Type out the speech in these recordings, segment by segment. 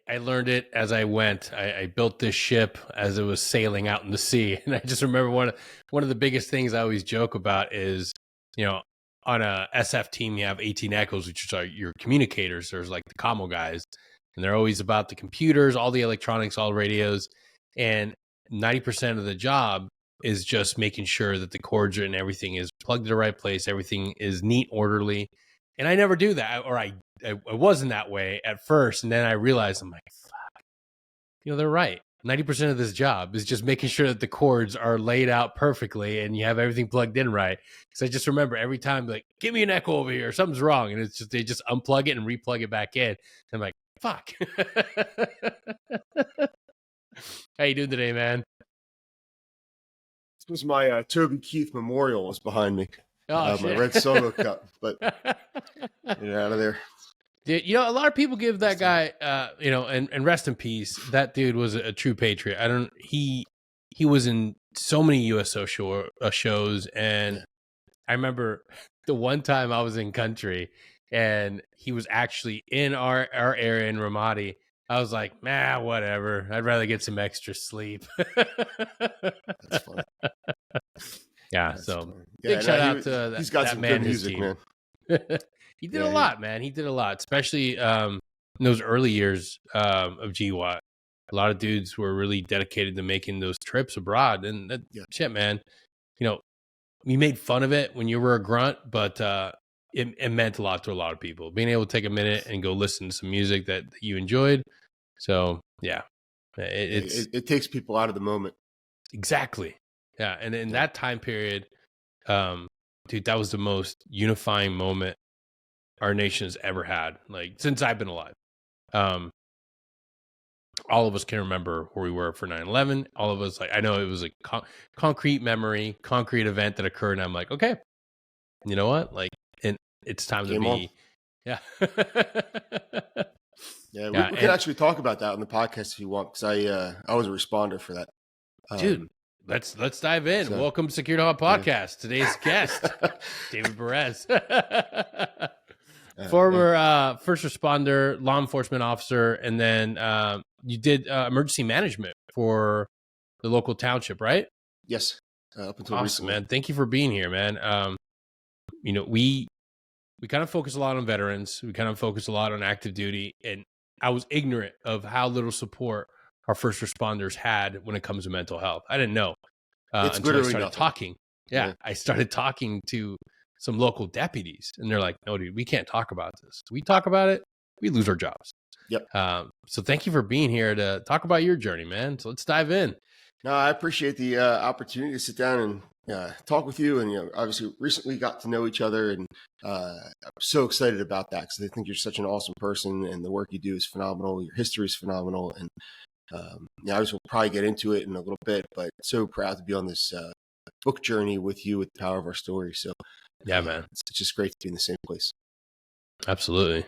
I learned it as I went. I built this ship as it was sailing out in the sea. And I just remember one of the biggest things I always joke about is, on a SF team, you have 18 echoes, which are your communicators. There's like the commo guys, and they're always about the computers, all the electronics, all radios. And 90% of the job is just making sure that the cords and everything is plugged to the right place. Everything is neat, orderly. And I never do that, or I wasn't that way at first. And then I realized, I'm like, fuck, they're right. 90% of this job is just making sure that the cords are laid out perfectly and you have everything plugged in right. So I just remember every time, like, give me an echo over here, something's wrong. And it's just, they just unplug it and replug it back in. And I'm like, fuck. How you doing today, man? This was my Toby Keith memorial was behind me. Oh, my red solo cup, but get out of there. Dude, a lot of people give that guy, and rest in peace. That dude was a true patriot. He was in so many USO shows, and I remember the one time I was in country, and he was actually in our area in Ramadi. I was like, nah, whatever. I'd rather get some extra sleep. That's funny. Yeah, That's so funny. big shout out to he's got that some man, good music, man. He did a lot, man. He did a lot, especially in those early years of GWAT. A lot of dudes were really dedicated to making those trips abroad. And shit, man, we made fun of it when you were a grunt, but it meant a lot to a lot of people. Being able to take a minute and go listen to some music that you enjoyed. So, yeah. It takes people out of the moment. Exactly. Yeah, and in that time period, dude, that was the most unifying moment our nation has ever had, like, since I've been alive. All of us can remember where we were for 9/11. All of us, like, I know it was a concrete memory, concrete event that occurred, and I'm like, okay, you know what? Like, and it's time to be, on. Yeah. We can actually talk about that on the podcast if you want, because I was a responder for that. Dude, let's dive in. So, welcome to Secure Halt Podcast. Today's guest, David Berez. Former first responder, law enforcement officer, and then you did emergency management for the local township, right? Yes. Up until awesome, recently. Man. Thank you for being here, man. We kind of focus a lot on veterans. We kind of focus a lot on active duty, and I was ignorant of how little support our first responders had when it comes to mental health. I didn't know until I started talking. Yeah, I started talking to some local deputies, and they're like, no, dude, we can't talk about this. We talk about it, we lose our jobs. Yep. So thank you for being here to talk about your journey, man. So let's dive in. No, I appreciate the opportunity to sit down and talk with you. And, obviously recently got to know each other, and I'm so excited about that because I think you're such an awesome person, and the work you do is phenomenal. Your history is phenomenal. And obviously we'll probably get into it in a little bit, but so proud to be on this book journey with you with the power of our story. So yeah, man, it's just great to be in the same place. Absolutely.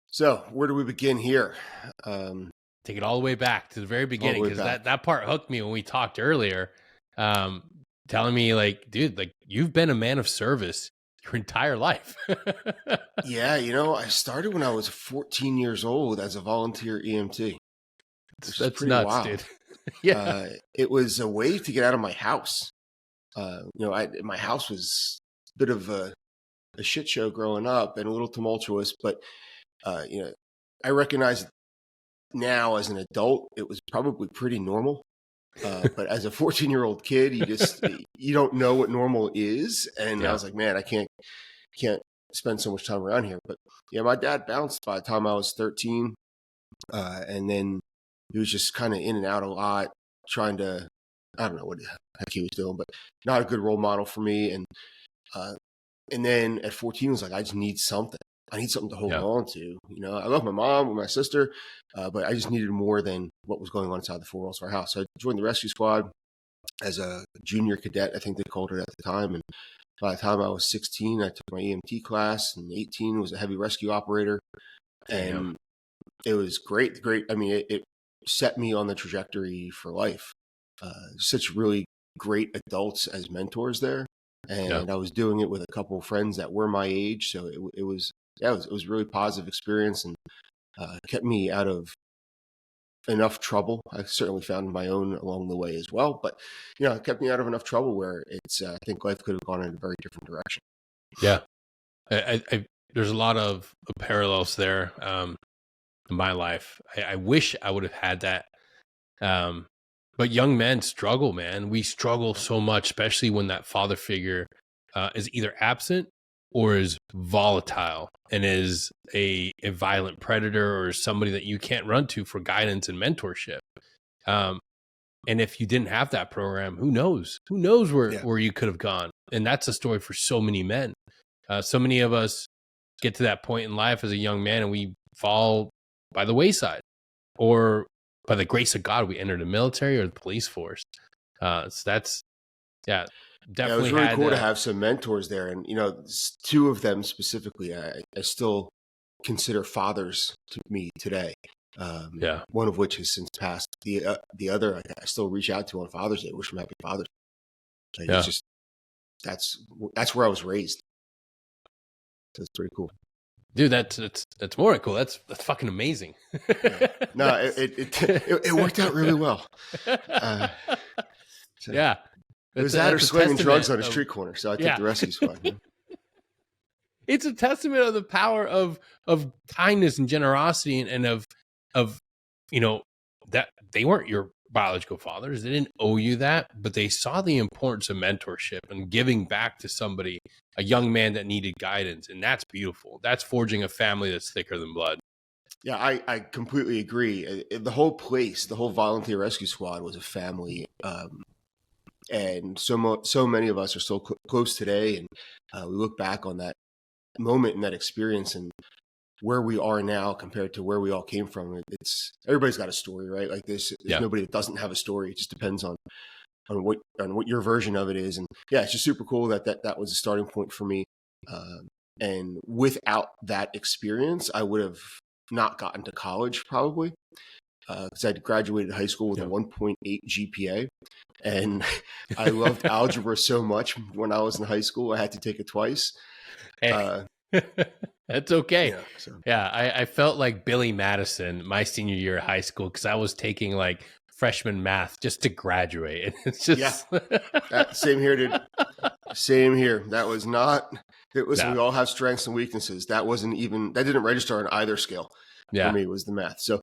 So where do we begin here? Take it all the way back to the very beginning, because that part hooked me when we talked earlier, telling me, like, dude, like, you've been a man of service your entire life. Yeah, I started when I was 14 years old as a volunteer EMT. That's nuts, wild. Dude. Yeah, it was a way to get out of my house. My house was a bit of a shit show growing up and a little tumultuous, but I recognize now as an adult it was probably pretty normal. But as a 14-year-old kid, you don't know what normal is, and I was like, man, I can't spend so much time around here. But yeah, my dad bounced by the time I was 13, and then he was just kind of in and out a lot, trying to, I don't know what the heck he was doing, but not a good role model for me. And then at 14, I was like, I just need something. I need something to hold on to. I love my mom and my sister, but I just needed more than what was going on inside the four walls of our house. So I joined the rescue squad as a junior cadet, I think they called it at the time. And by the time I was 16, I took my EMT class, and 18 was a heavy rescue operator. And it was great. I mean, it set me on the trajectory for life. Such really great adults as mentors there. Yeah. and I was doing it with a couple of friends that were my age. So it was, yeah, it was a really positive experience, and kept me out of enough trouble. I certainly found my own along the way as well, but it kept me out of enough trouble where I think life could have gone in a very different direction. Yeah. There's a lot of parallels there in my life. I wish I would have had that. But young men struggle, man. We struggle so much, especially when that father figure is either absent or is volatile and is a violent predator or somebody that you can't run to for guidance and mentorship. And if you didn't have that program, who knows? Who knows where you could have gone? And that's a story for so many men. So many of us get to that point in life as a young man and we fall by the wayside, or by the grace of God, we enter the military or the police force. So that's, definitely. Yeah, it was really cool to have some mentors there. And, two of them specifically, I still consider fathers to me today. One of which has since passed. The other, I still reach out to on Father's Day, wish them happy Father's Day. It's just, that's where I was raised. So it's pretty cool. Dude, that's more cool. That's fucking amazing. Yeah. No, it worked out really well. Yeah. It was that or slinging drugs on a street corner, so I took the rescue squad. Yeah. It's a testament of the power of kindness and generosity, and of that they weren't your biological fathers. They didn't owe you that, but they saw the importance of mentorship and giving back to somebody, a young man that needed guidance. And that's beautiful. That's forging a family that's thicker than blood. Yeah, I completely agree. The whole place, the whole volunteer rescue squad was a family. And so many of us are so close today. And we look back on that moment and that experience and where we are now compared to where we all came from. Everybody's got a story, right? Like there's nobody that doesn't have a story. It just depends on what your version of it is. And it's just super cool that was a starting point for me. And without that experience, I would have not gotten to college probably, because I'd graduated high school with a 1.8 GPA. And I loved algebra so much when I was in high school, I had to take it twice. That's okay. I felt like Billy Madison my senior year of high school because I was taking like freshman math just to graduate. And it's just same here, dude. Same here. That was not. It was. We all have strengths and weaknesses. That didn't register on either scale. For me, was the math. So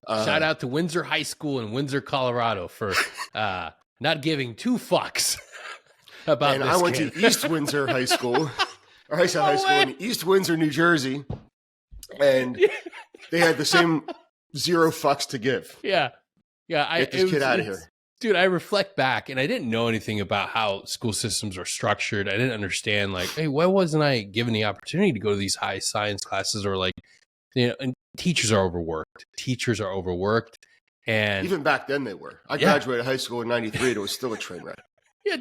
shout out to Windsor High School in Windsor, Colorado for not giving two fucks about. And this I went to East Windsor High School. High school in East Windsor, New Jersey, and they had the same zero fucks to give. Get this kid out of here. Dude, I reflect back, and I didn't know anything about how school systems are structured. I didn't understand, like, hey, why wasn't I given the opportunity to go to these high science classes? Or like, and teachers are overworked. And even back then they were. I graduated high school in '93, and it was still a train wreck. Yeah,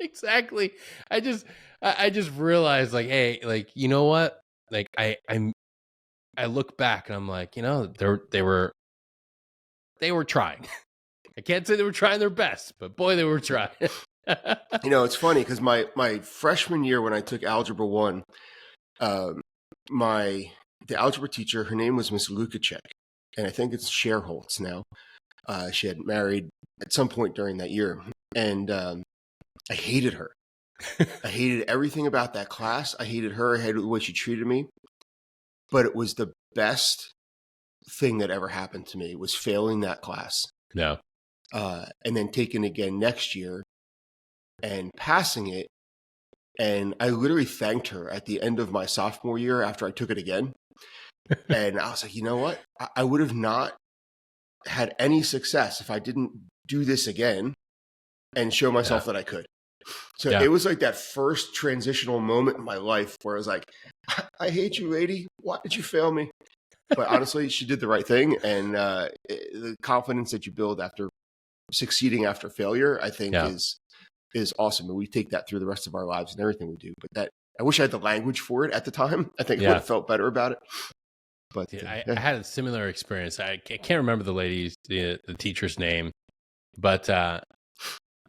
exactly. I just realized, like, hey, like, you know what? Like, I look back and I'm like, they were trying. I can't say they were trying their best, but boy, they were trying. It's funny because my freshman year when I took Algebra 1, the algebra teacher, her name was Miss Lukacek, and I think it's Holtz now. She had married at some point during that year, and I hated her. I hated everything about that class. I hated her. I hated the way she treated me. But it was the best thing that ever happened to me was failing that class. Yeah. And then taking it again next year and passing it. And I literally thanked her at the end of my sophomore year after I took it again. And I was like, you know what? I would have not had any success if I didn't do this again and show myself that I could. So it was like that first transitional moment in my life where I was like, I hate you, lady. Why did you fail me? But honestly, she did the right thing. And the confidence that you build after succeeding after failure, I think is awesome. And we take that through the rest of our lives and everything we do. But I wish I had the language for it at the time. I think I would have felt better about it. But I had a similar experience. I can't remember the teacher's name, but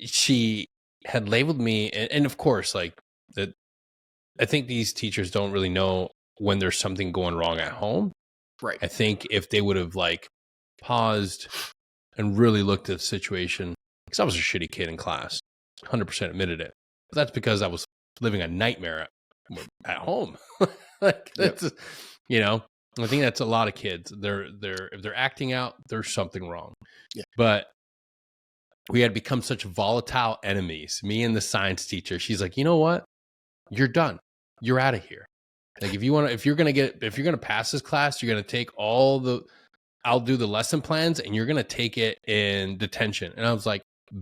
she had labeled me, and of course, like that, I think these teachers don't really know when there's something going wrong at home. Right. I think if they would have like paused and really looked at the situation, because I was a shitty kid in class, 100% admitted it. But that's because I was living a nightmare at home. Like that's, you know, I think that's a lot of kids. They're if they're acting out, there's something wrong. Yeah. But we had become such volatile enemies. Me and the science teacher, she's like, you know what? You're done. You're out of here. Like if you're gonna pass this class, you're gonna take I'll do the lesson plans and you're gonna take it in detention. And I was like,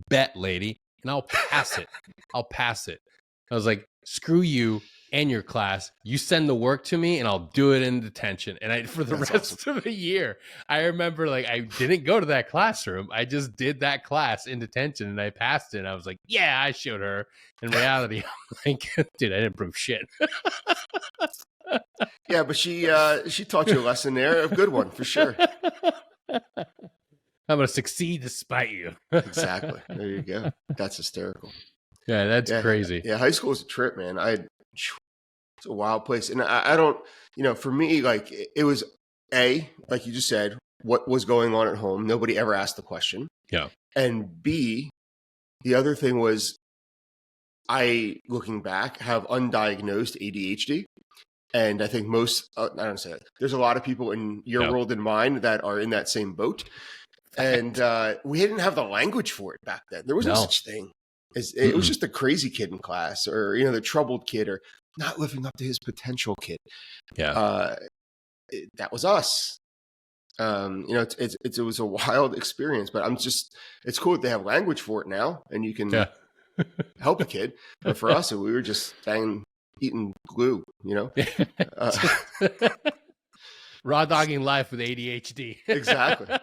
bet, lady, and I'll pass it. I'll pass it. I was like, screw you and your class. You send the work to me and I'll do it in detention. And for the rest of the year, I remember like I didn't go to that classroom. I just did that class in detention and I passed it. And I was like, yeah, I showed her. In reality, I'm like, dude, I didn't prove shit. Yeah, but she taught you a lesson there, a good one for sure. I'm gonna succeed despite you. Exactly. There you go. That's hysterical. Yeah, that's crazy. Yeah, high school is a trip, man. It's a wild place, and I don't, for me, like it was like you just said, what was going on at home. Nobody ever asked the question. Yeah. And B, the other thing was, looking back, have undiagnosed ADHD. And I think I don't say that. There's a lot of people in your world and mine that are in that same boat. And we didn't have the language for it back then. There was no such thing. It was just a crazy kid in class, or, the troubled kid, or not living up to his potential kid. Yeah. That was us. It was a wild experience, but it's cool that they have language for it now and you can help a kid. But for us, we were just eating glue, raw dogging life with ADHD. Exactly.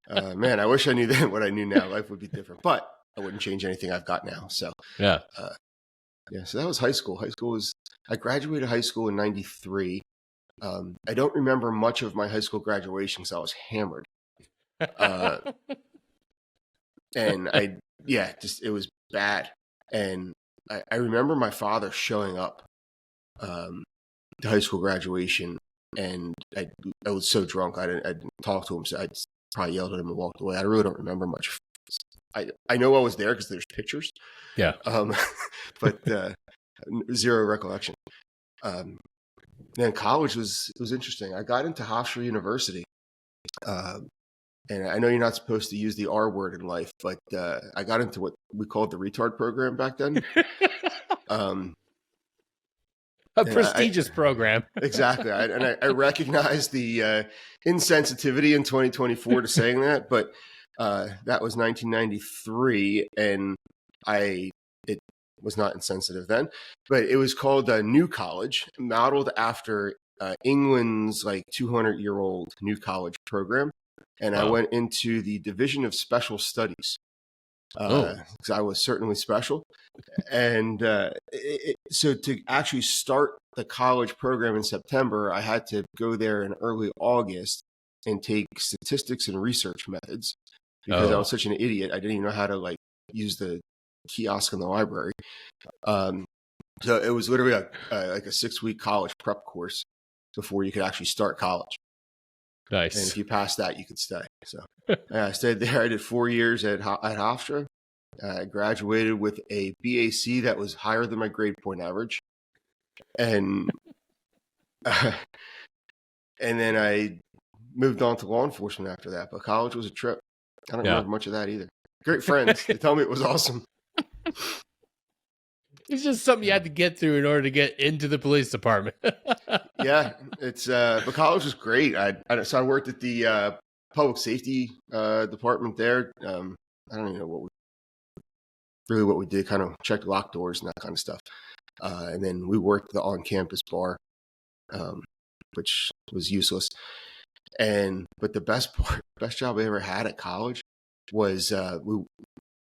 Man, I wish I knew then what I knew now. Life would be different, but I wouldn't change anything I've got now. So yeah. So that was high school. I graduated high school in 93. I don't remember much of my high school graduation because I was hammered. And it was bad. And I remember my father showing up to high school graduation, and I was so drunk I didn't talk to him, so I probably yelled at him and walked away. I really don't remember much. I know I was there because there's pictures. Yeah. But zero recollection. Then college was interesting. I got into Hofstra University. And I know you're not supposed to use the R word in life, but I got into what we called the retard program back then. A prestigious program. Exactly. I recognize the insensitivity in 2024 to saying that, but that was 1993, and it was not insensitive then, but it was called a New College, modeled after England's like 200-year-old New College program. And I went into the Division of Special Studies because I was certainly special. And so to actually start the college program in September, I had to go there in early August and take statistics and research methods because I was such an idiot. I didn't even know how to use the kiosk in the library. So it was literally like a 6-week college prep course before you could actually start college. Nice. And if you passed that, you could stay. So I stayed there. I did 4 years at Hofstra. I graduated with a BAC that was higher than my grade point average. And then I moved on to law enforcement after that. But college was a trip. I don't remember much of that either. Great friends. They tell me it was awesome. It's just something you had to get through in order to get into the police department. Yeah, but college was great. So I worked at the public safety department there. I don't even know what we did, kind of checked locked doors and that kind of stuff. And then we worked the on-campus bar, which was useless. But the best job I ever had at college was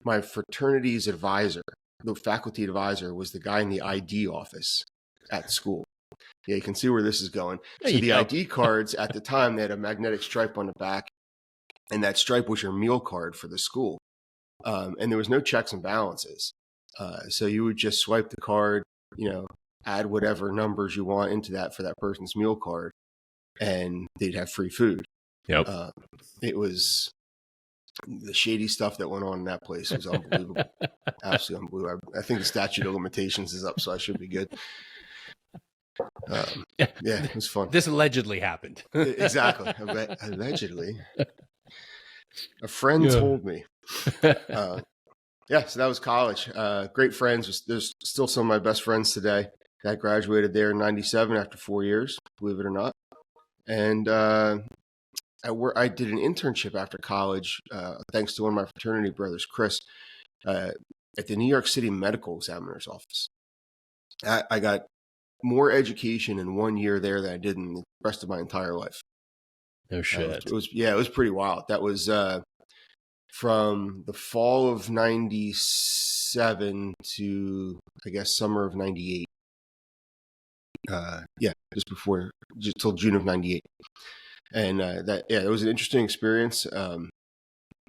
my fraternity's advisor. The faculty advisor was the guy in the ID office at school. Yeah, you can see where this is going. So the ID cards at the time, they had a magnetic stripe on the back, and that stripe was your meal card for the school. and there was no checks and balances. So you would just swipe the card, add whatever numbers you want into that for that person's meal card, and they'd have free food. Yep. It was the shady stuff that went on in that place was unbelievable. Absolutely unbelievable. I think the statute of limitations is up, so I should be good. Yeah, it was fun. This allegedly happened. Exactly. Allegedly. A friend told me. So that was college. Great friends. There's still some of my best friends today. I graduated there in 97 after 4 years, believe it or not. And I did an internship after college, thanks to one of my fraternity brothers, Chris, at the New York City Medical Examiner's Office. I got more education in 1 year there than I did in the rest of my entire life. No shit. It was pretty wild. That was from the fall of 97 to, I guess, summer of 98. Just till June of 98. And it was an interesting experience.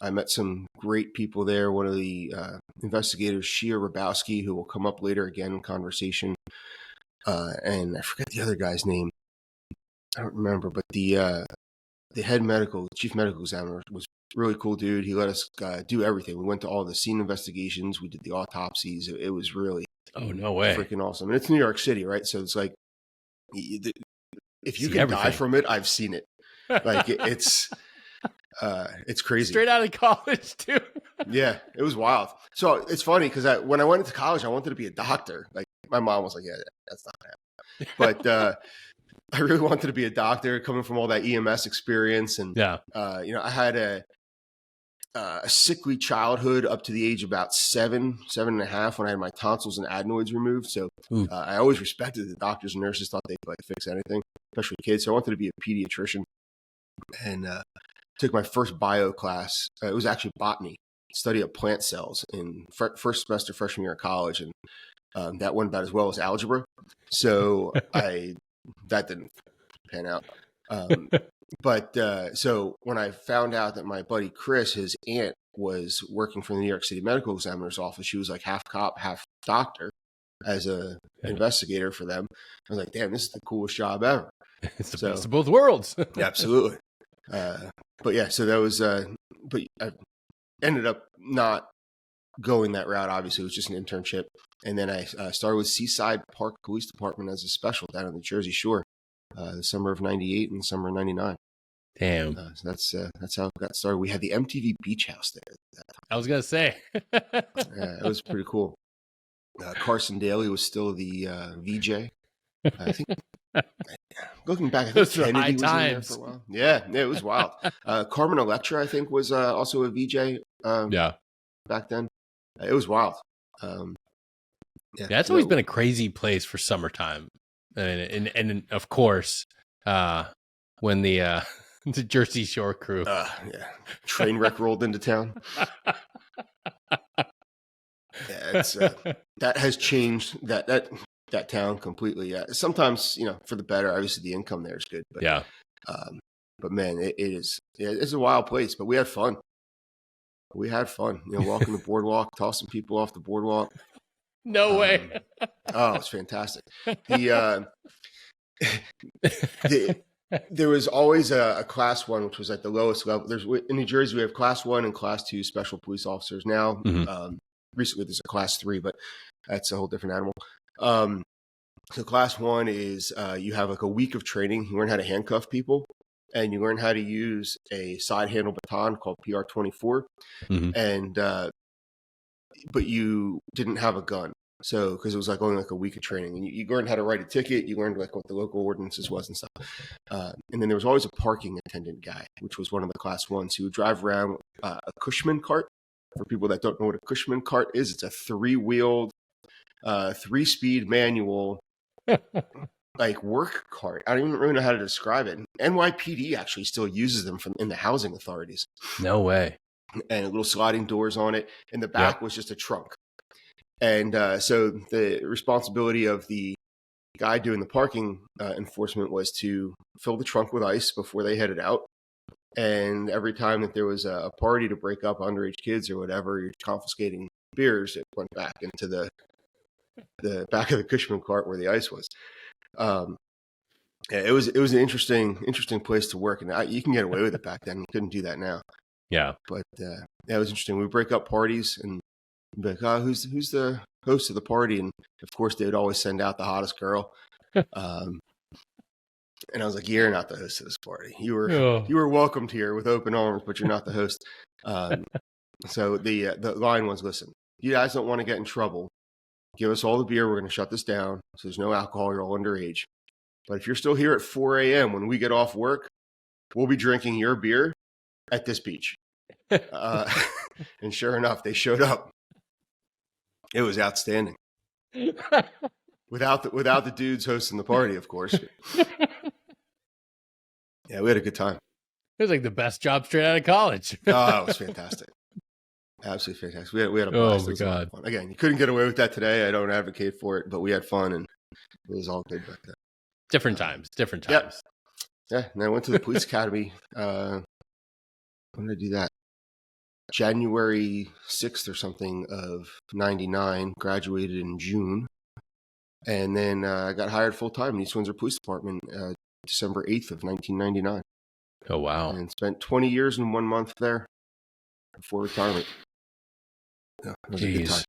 I met some great people there. One of the investigators, Shia Rabowski, who will come up later again in conversation. And I forget the other guy's name. I don't remember, but the chief medical examiner was a really cool dude. He let us do everything. We went to all the scene investigations. We did the autopsies. It was really no way, freaking awesome. And it's New York City, right? So it's like, if you can die from it, I've seen it. Like it's crazy. Straight out of college too. Yeah, it was wild. So it's funny because when I went into college, I wanted to be a doctor. Like my mom was like, "Yeah, that's not gonna happen." But I really wanted to be a doctor, coming from all that EMS experience, and I had a sickly childhood up to the age of about 7.5 when I had my tonsils and adenoids removed. So I always respected the doctors and nurses, thought they could fix anything, especially kids. So I wanted to be a pediatrician, and took my first bio class. It was actually botany, study of plant cells in first semester freshman year of college, and that went about as well as algebra. So that didn't pan out. So when I found out that my buddy Chris, his aunt, was working for the New York City Medical Examiner's Office, she was like half cop, half doctor as a investigator for them. I was like, damn, this is the coolest job ever. It's the best of both worlds. Absolutely. So that was, but I ended up not going that route. Obviously, it was just an internship. And then I started with Seaside Park Police Department as a special down on the Jersey Shore, the summer of 98 and summer of 99. Damn. So that's how it got started. We had the MTV Beach House there. I was going to say. It was pretty cool. Carson Daly was still the VJ. I think, looking back, I think Kennedy was in there for a while. Yeah, it was wild. Carmen Electra, I think, was also a VJ back then. It was wild. It's always been a crazy place for summertime. And of course, when the Jersey Shore crew train wreck rolled into town. That has changed that town completely. Sometimes, for the better. Obviously, the income there is good. But, but man, it's a wild place. But we had fun. Walking the boardwalk, tossing people off the boardwalk. No way. It's fantastic. There was always a class 1, which was at the lowest level. In New Jersey, we have class 1 and class 2 special police officers now. Recently, there's a class 3, but that's a whole different animal. So class 1 is you have like a week of training. You learn how to handcuff people, and you learn how to use a side handle baton called PR-24. And but you didn't have a gun. So, because it was like only like a week of training, and you learned how to write a ticket, you learned like what the local ordinances was and stuff. And then there was always a parking attendant guy, which was one of the class 1s who would drive around a Cushman cart. For people that don't know what a Cushman cart is, it's a 3-wheeled, 3-speed manual, like work cart. I don't even really know how to describe it. NYPD actually still uses them in the housing authorities. No way. And little sliding doors on it. And the back was just a trunk. And so the responsibility of the guy doing the parking enforcement was to fill the trunk with ice before they headed out, And every time that there was a party to break up underage kids or whatever, you're confiscating beers. It went back into the back of the Cushman cart where the ice was. Yeah, it was an interesting place to work, and you can get away with it back then. You couldn't do that now. Yeah. But yeah, it was interesting. We would break up parties and be like, "Oh, who's the host of the party?" And of course, they would always send out the hottest girl. And I was like, "You're not the host of this party. You were welcomed here with open arms, but you're not the host." So the line was, "Listen, you guys don't want to get in trouble. Give us all the beer. We're going to shut this down. So there's no alcohol. You're all underage. But if you're still here at 4 a.m. when we get off work, we'll be drinking your beer at this beach." And sure enough, they showed up. It was outstanding. Without the dudes hosting the party, of course. Yeah, we had a good time. It was like the best job straight out of college. Oh, it was fantastic. Absolutely fantastic. We had a blast. Oh, my God. Again, you couldn't get away with that today. I don't advocate for it, but we had fun, and it was all good back then. Different times. Yep. Yeah, and I went to the police academy. When did I do that? January 6th or something of 99, graduated in June. And then I got hired full-time in East Windsor Police Department December 8th of 1999. Oh, wow. And spent 20 years and 1 month there before retirement. Yeah, it was a good time.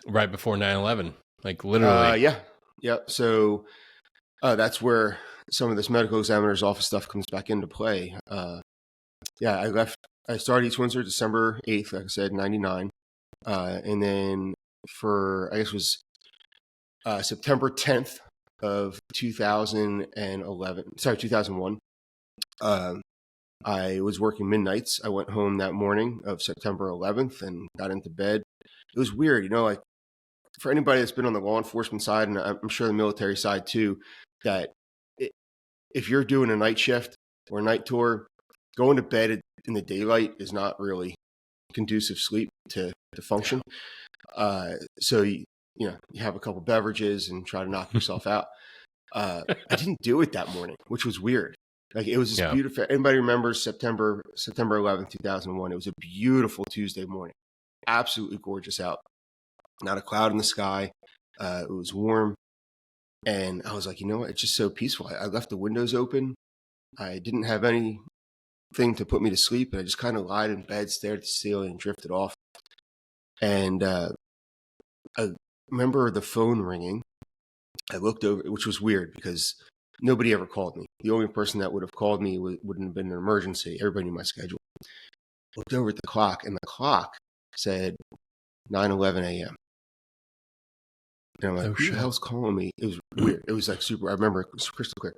Right before 9/11, like literally. Yeah. So that's where some of this medical examiner's office stuff comes back into play. I started East Windsor December 8th, like I said, 99. And then I guess it was September 10th of 2001. I was working midnights. I went home that morning of September 11th and got into bed. It was weird, like for anybody that's been on the law enforcement side, and I'm sure the military side too, that if you're doing a night shift or a night tour, going to bed in the daylight is not really conducive sleep to function. So you have a couple beverages and try to knock yourself out. I didn't do it that morning, which was weird. Like it was this beautiful. Anybody remembers September 11th, 2001? It was a beautiful Tuesday morning, absolutely gorgeous out. Not a cloud in the sky. It was warm, and I was like, you know what? It's just so peaceful. I left the windows open. I didn't have anything to put me to sleep, and I just kind of lied in bed, stared at the ceiling, and drifted off. And I remember the phone ringing. I looked over, which was weird because nobody ever called me. The only person that would have called me wouldn't have been an emergency. Everybody knew my schedule. Looked over at the clock, and the clock said 9:11 a.m. And I'm like, who the hell's calling me? It was weird. It was like super. I remember it was crystal clear.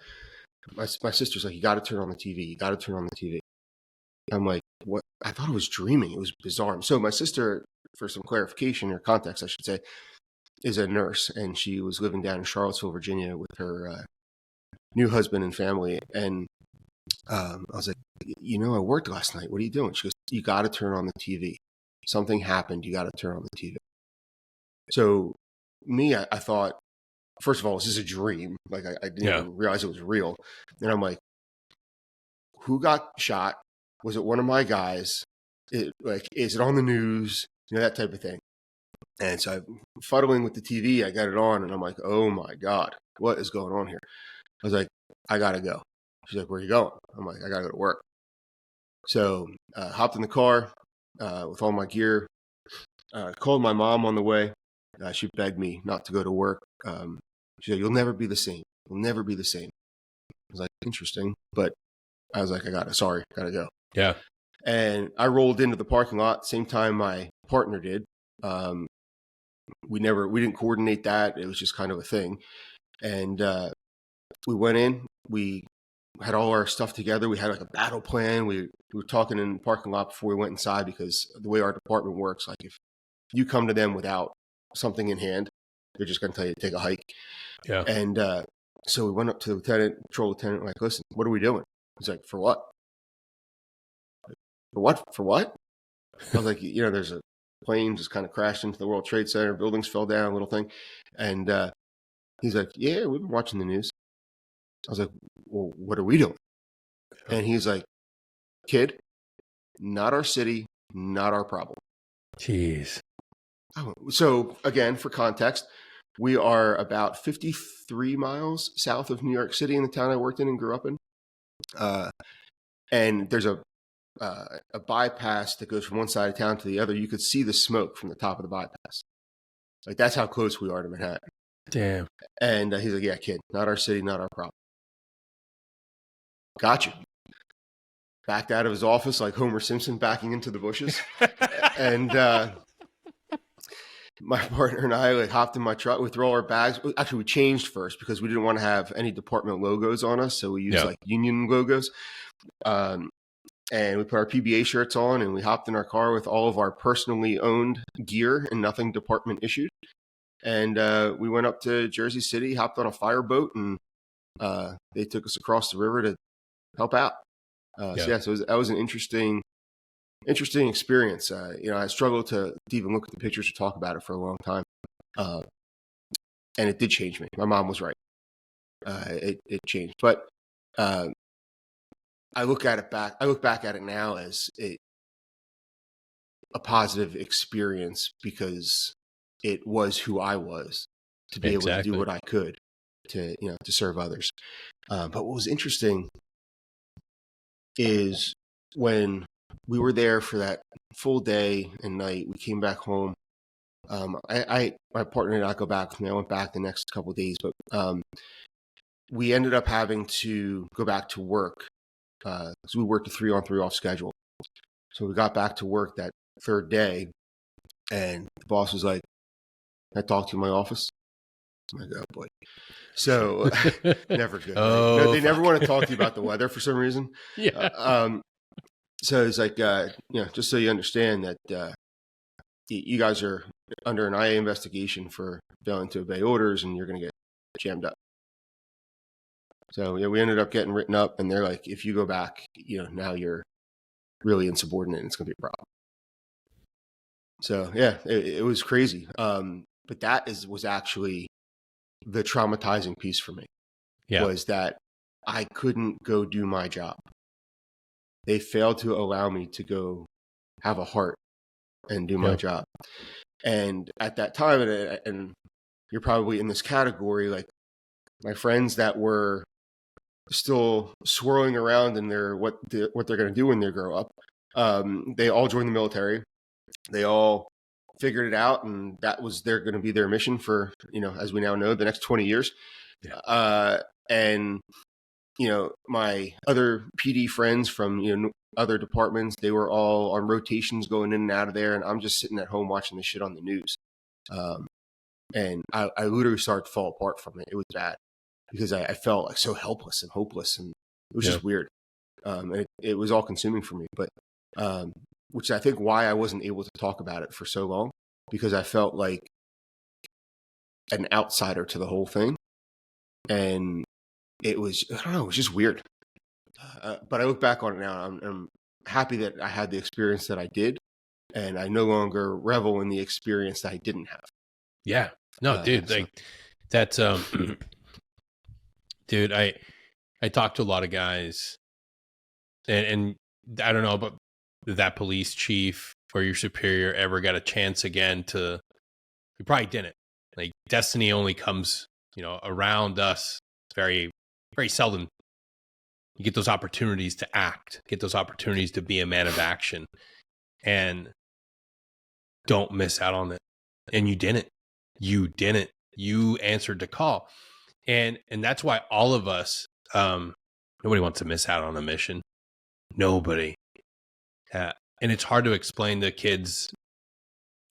My sister's like, you got to turn on the TV. You got to turn on the TV. I'm like, what? I thought I was dreaming. It was bizarre. So my sister, for some clarification or context, I should say, is a nurse, and she was living down in Charlottesville, Virginia, with her new husband and family. And I was like, I worked last night. What are you doing? She goes, you got to turn on the TV. Something happened. You got to turn on the TV. So me, I thought, first of all, this is a dream. Like I didn't even realize it was real. And I'm like, who got shot? Was it one of my guys? Is it on the news? That type of thing. And so I'm fuddling with the TV. I got it on, and I'm like, oh my God, what is going on here? I was like, I got to go. She's like, where are you going? I'm like, I got to go to work. So hopped in the car with all my gear, called my mom on the way. She begged me not to go to work. She said, you'll never be the same. You'll never be the same. I was like, interesting. But I was like, gotta go. Yeah. And I rolled into the parking lot, same time my partner did. We didn't coordinate that. It was just kind of a thing. And we went in, we had all our stuff together. We had like a battle plan. We were talking in the parking lot before we went inside, because the way our department works, like if you come to them without something in hand, they're just going to tell you to take a hike. Yeah. And so we went up to the patrol lieutenant, like, listen, what are we doing? He's like, for what? For what? I was like, there's a plane just kind of crashed into the World Trade Center, buildings fell down, little thing. And he's like, yeah, we've been watching the news. I was like, well, what are we doing? And he's like, kid, not our city, not our problem. Jeez. So again, for context, we are about 53 miles south of New York City in the town I worked in and grew up in. And there's a bypass that goes from one side of town to the other. You could see the smoke from the top of the bypass. Like, that's how close we are to Manhattan. Damn. And he's like, yeah, kid, not our city, not our problem. Gotcha. Backed out of his office like Homer Simpson backing into the bushes. And my partner and I like hopped in my truck. We throw our bags. Actually, we changed first because we didn't want to have any department logos on us. So we used like union logos. And we put our PBA shirts on and we hopped in our car with all of our personally owned gear and nothing department issued. And we went up to Jersey City, hopped on a fireboat, and they took us across the river to help out. So that was an interesting experience. I struggled to even look at the pictures or talk about it for a long time. And it did change me. My mom was right. It changed. But I look back at it now as a positive experience because it was who I was to be able to do what I could to serve others. But what was interesting is when we were there for that full day and night, we came back home. My partner did not go back with me. I went back the next couple of days, but we ended up having to go back to work. So we worked a 3-on-3 off schedule. So we got back to work that third day, and the boss was like, "Can I talk to you in my office?" I'm like, "Oh boy." So never good. Right? They never want to talk to you about the weather for some reason. Yeah. So it's like, just so you understand that you guys are under an IA investigation for failing to obey orders, and you're going to get jammed up. So we ended up getting written up, and they're like, if you go back, now you're really insubordinate, and it's going to be a problem. So it was crazy. But that was actually the traumatizing piece for me. Was that I couldn't go do my job. They failed to allow me to go have a heart and do my job. And at that time, and you're probably in this category, like my friends that were still swirling around in what they're going to do when they grow up. They all joined the military. They all figured it out, and that was going to be their mission for, as we now know, the next 20 years. And my other PD friends from other departments, they were all on rotations going in and out of there, and I'm just sitting at home watching this shit on the news. And I literally started to fall apart from it. It was bad. Because I felt like so helpless and hopeless, and it was just weird. And it was all consuming for me, but which I think why I wasn't able to talk about it for so long, because I felt like an outsider to the whole thing. And it was, I don't know, it was just weird. But I look back on it now, I'm happy that I had the experience that I did, and I no longer revel in the experience that I didn't have. Yeah. No, dude, like that's dude, I talked to a lot of guys, and I don't know, but that police chief or your superior ever got a chance again to, we probably didn't. Like, destiny only comes, around us very, very seldom. You get those opportunities to act, get those opportunities to be a man of action, and don't miss out on it. And you didn't. You answered the call. And that's why all of us, nobody wants to miss out on a mission. Nobody. And it's hard to explain to kids,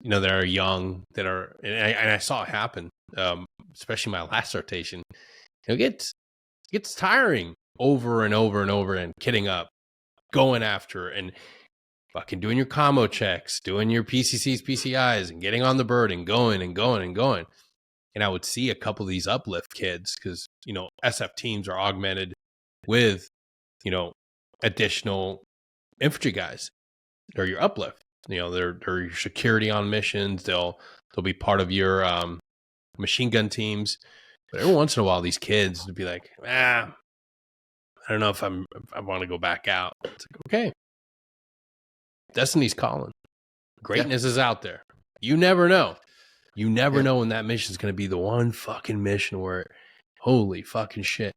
that are young, that are, and I saw it happen, especially my last rotation. It gets tiring over and over and over, and kidding up, going after, and fucking doing your commo checks, doing your PCCs, PCIs, and getting on the bird and going and going and going. And I would see a couple of these uplift kids because, SF teams are augmented with, additional infantry guys. They're your uplift. They're your security on missions. They'll be part of your machine gun teams. But every once in a while, these kids would be like, I don't know if I want to go back out. It's like, okay, Destiny's calling. Greatness is out there. You never know. You never know when that mission is going to be the one fucking mission where, holy fucking shit,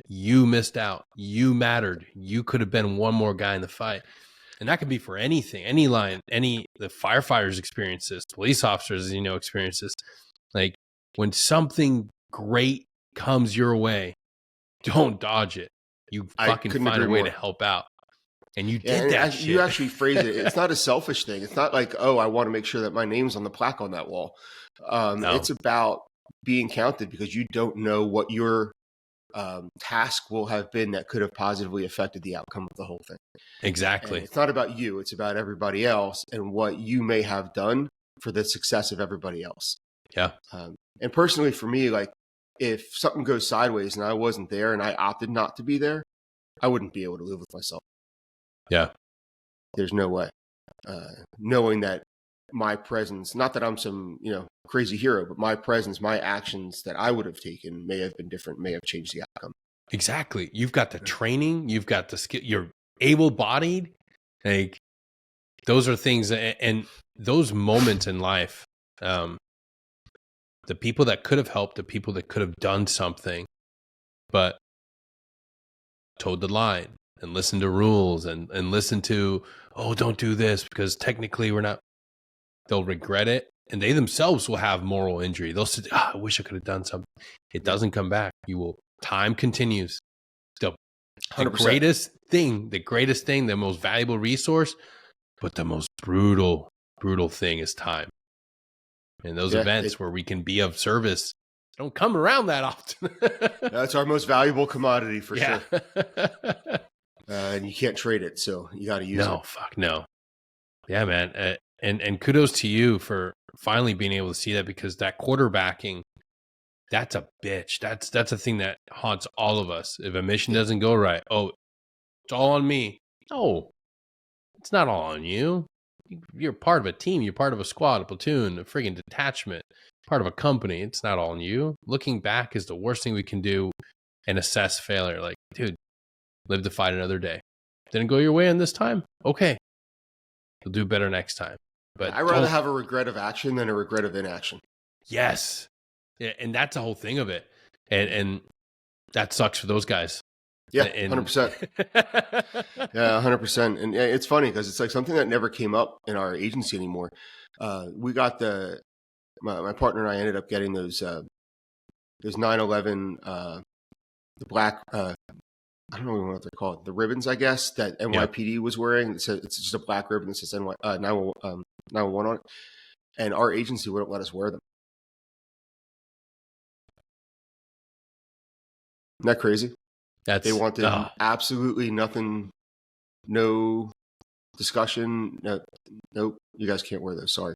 you missed out. You mattered. You could have been one more guy in the fight. And that could be for anything, any line, the firefighters' experiences, police officers, experiences. Like when something great comes your way, don't dodge it. You fucking find a way to help out. And you did that shit. You actually phrase it. It's not a selfish thing. It's not like, oh, I want to make sure that my name's on the plaque on that wall. No. It's about being counted because you don't know what your task will have been that could have positively affected the outcome of the whole thing. Exactly. And it's not about you. It's about everybody else and what you may have done for the success of everybody else. Yeah. And personally, for me, like if something goes sideways and I wasn't there and I opted not to be there, I wouldn't be able to live with myself. Yeah. There's no way. Knowing that my presence, not that I'm some, crazy hero, but my presence, my actions that I would have taken may have been different, may have changed the outcome. Exactly. You've got the training, you've got the skill, you're able-bodied. Like those are things and those moments in life, the people that could have helped, the people that could have done something, but towed the line. And listen to rules and listen to, oh, don't do this because technically we're not. They'll regret it. And they themselves will have moral injury. They'll say, I wish I could have done something. It doesn't come back. Time continues. The greatest thing, the most valuable resource, but the most brutal thing is time. And those events where we can be of service don't come around that often. That's our most valuable commodity for sure. And you can't trade it, so you got to use it. No, fuck no. Yeah, man. And kudos to you for finally being able to see that because that quarterbacking, that's a bitch. That's a thing that haunts all of us. If a mission doesn't go right, oh, it's all on me. No, it's not all on you. You're part of a team. You're part of a squad, a platoon, a friggin' detachment, part of a company. It's not all on you. Looking back is the worst thing we can do and assess failure. Like, dude, live to fight another day. Didn't go your way on this time? Okay. You'll do better next time. But I'd rather have a regret of action than a regret of inaction. Yes. Yeah, and that's the whole thing of it. And that sucks for those guys. Yeah, 100%. Yeah, 100%. And it's funny because it's like something that never came up in our agency anymore. We got my partner and I ended up getting those 9/11, the black, I don't know what they're called, the ribbons, I guess, that NYPD was wearing. It's just a black ribbon that says 911 on it. And our agency wouldn't let us wear them. Isn't that crazy? They wanted absolutely nothing, no discussion. Nope, you guys can't wear those. Sorry.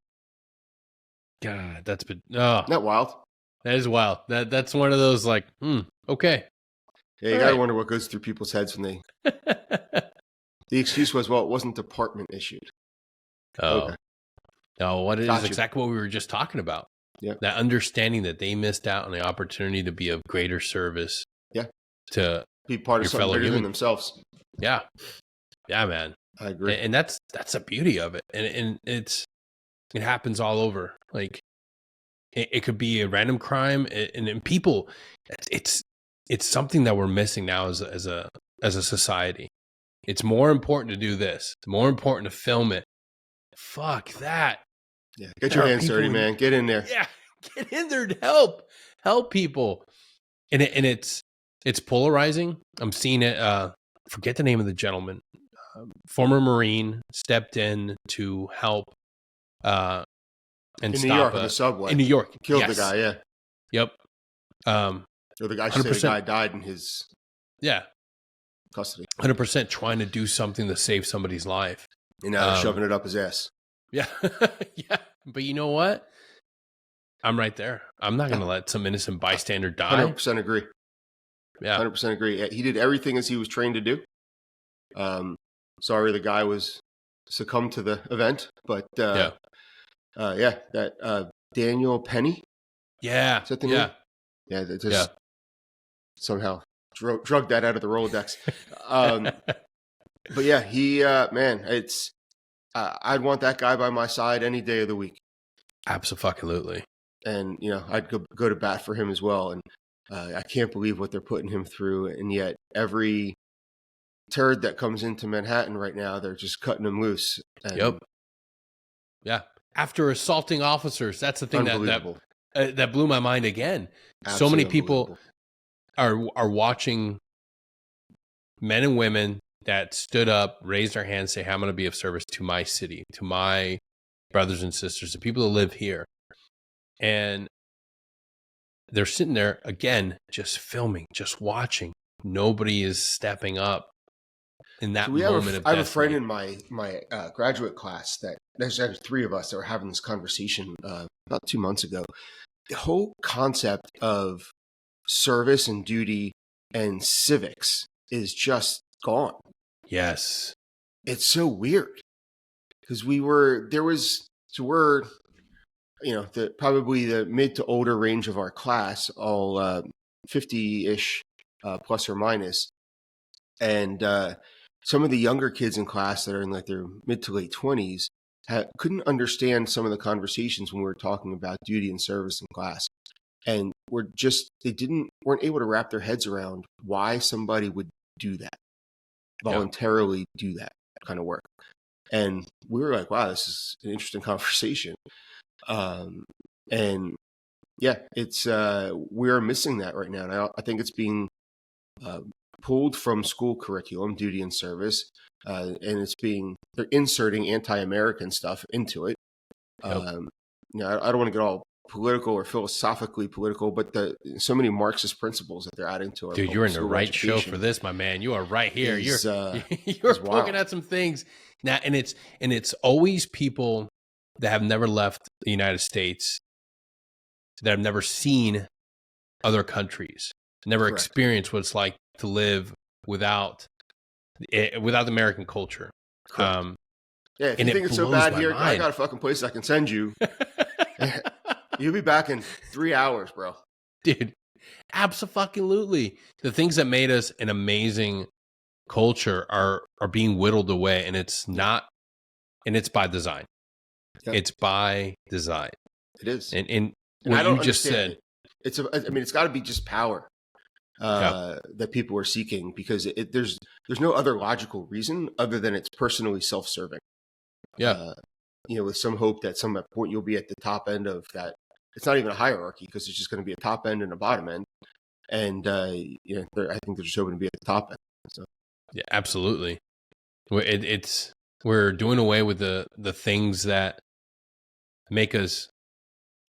God, that's been Isn't that wild? That is wild. That's one of those like, okay. Yeah, you gotta wonder what goes through people's heads when they. The excuse was, well, it wasn't department issued. Oh, okay. No, what it is exactly what we were just talking about. Yeah, that understanding that they missed out on the opportunity to be of greater service. Yeah, to be part of something bigger than themselves. Yeah, man, I agree, and that's the beauty of it, and it happens all over. Like it could be a random crime, and people, it's something that we're missing now as a society. It's more important to do this. It's more important to film it. Fuck that. Yeah, get your hands dirty, man. Get in there. Yeah, get in there to help people. And it's polarizing. I'm seeing it. Forget the name of the gentleman. Former Marine stepped in to help. And in New York on the subway. In New York, killed the guy. Yeah. Yep. Or the guy. The guy died in his. Yeah. Custody. 100% trying to do something to save somebody's life. And now they're shoving it up his ass. Yeah. Yeah. But you know what? I'm right there. I'm not going to let some innocent bystander die. 100% agree. Yeah. 100% agree. He did everything as he was trained to do. Sorry the guy was succumbed to the event, but that Daniel Penny. Yeah. Is that the name? Yeah. That just somehow drug that out of the Rolodex. But yeah, he, man, I'd want that guy by my side any day of the week. Absolutely. And, I'd go to bat for him as well. And I can't believe what they're putting him through. And yet every turd that comes into Manhattan right now, they're just cutting him loose. And Yep. Yeah. After assaulting officers, that's the thing that blew my mind again. Absolutely so many people are watching men and women that stood up, raised their hands, say, "Hey, I'm going to be of service to my city, to my brothers and sisters, the people that live here." And they're sitting there again, just filming, just watching. Nobody is stepping up in that moment of I have a friend in my graduate class that there's 3 of us that were having this conversation about 2 months ago. The whole concept of service and duty and civics is just gone. Yes. It's so weird because we're probably the mid to older range of our class, all 50-ish plus or minus. And some of the younger kids in class that are in like their mid to late 20s couldn't understand some of the conversations when we were talking about duty and service in class. And weren't able to wrap their heads around why somebody would do that, voluntarily do that kind of work. And we were like, wow, this is an interesting conversation. And yeah, it's we're missing that right now. And I think it's being pulled from school curriculum, duty and service, and they're inserting anti-American stuff into it. Yep. I don't want to get all political or philosophically political, but so many Marxist principles that they're adding to our dude, you're in the right show for this, my man. You are right here. You're poking at some things now, and it's always people that have never left the United States, that have never seen other countries, never Correct. experienced what it's like to live without American culture. Yeah, if you think it's so bad here, I got a fucking place I can send you. You'll be back in 3 hours, bro. Dude, absolutely. The things that made us an amazing culture are being whittled away, and it's by design. Yep. It's by design. It is. And what you just said, it's got to be just power that people are seeking, because there's no other logical reason other than it's personally self-serving. Yeah. With some hope that some point you'll be at the top end of that. It's not even a hierarchy, because it's just going to be a top end and a bottom end. And, I think they're just hoping to be at the top end. So. Yeah, absolutely. We're doing away with the things that make us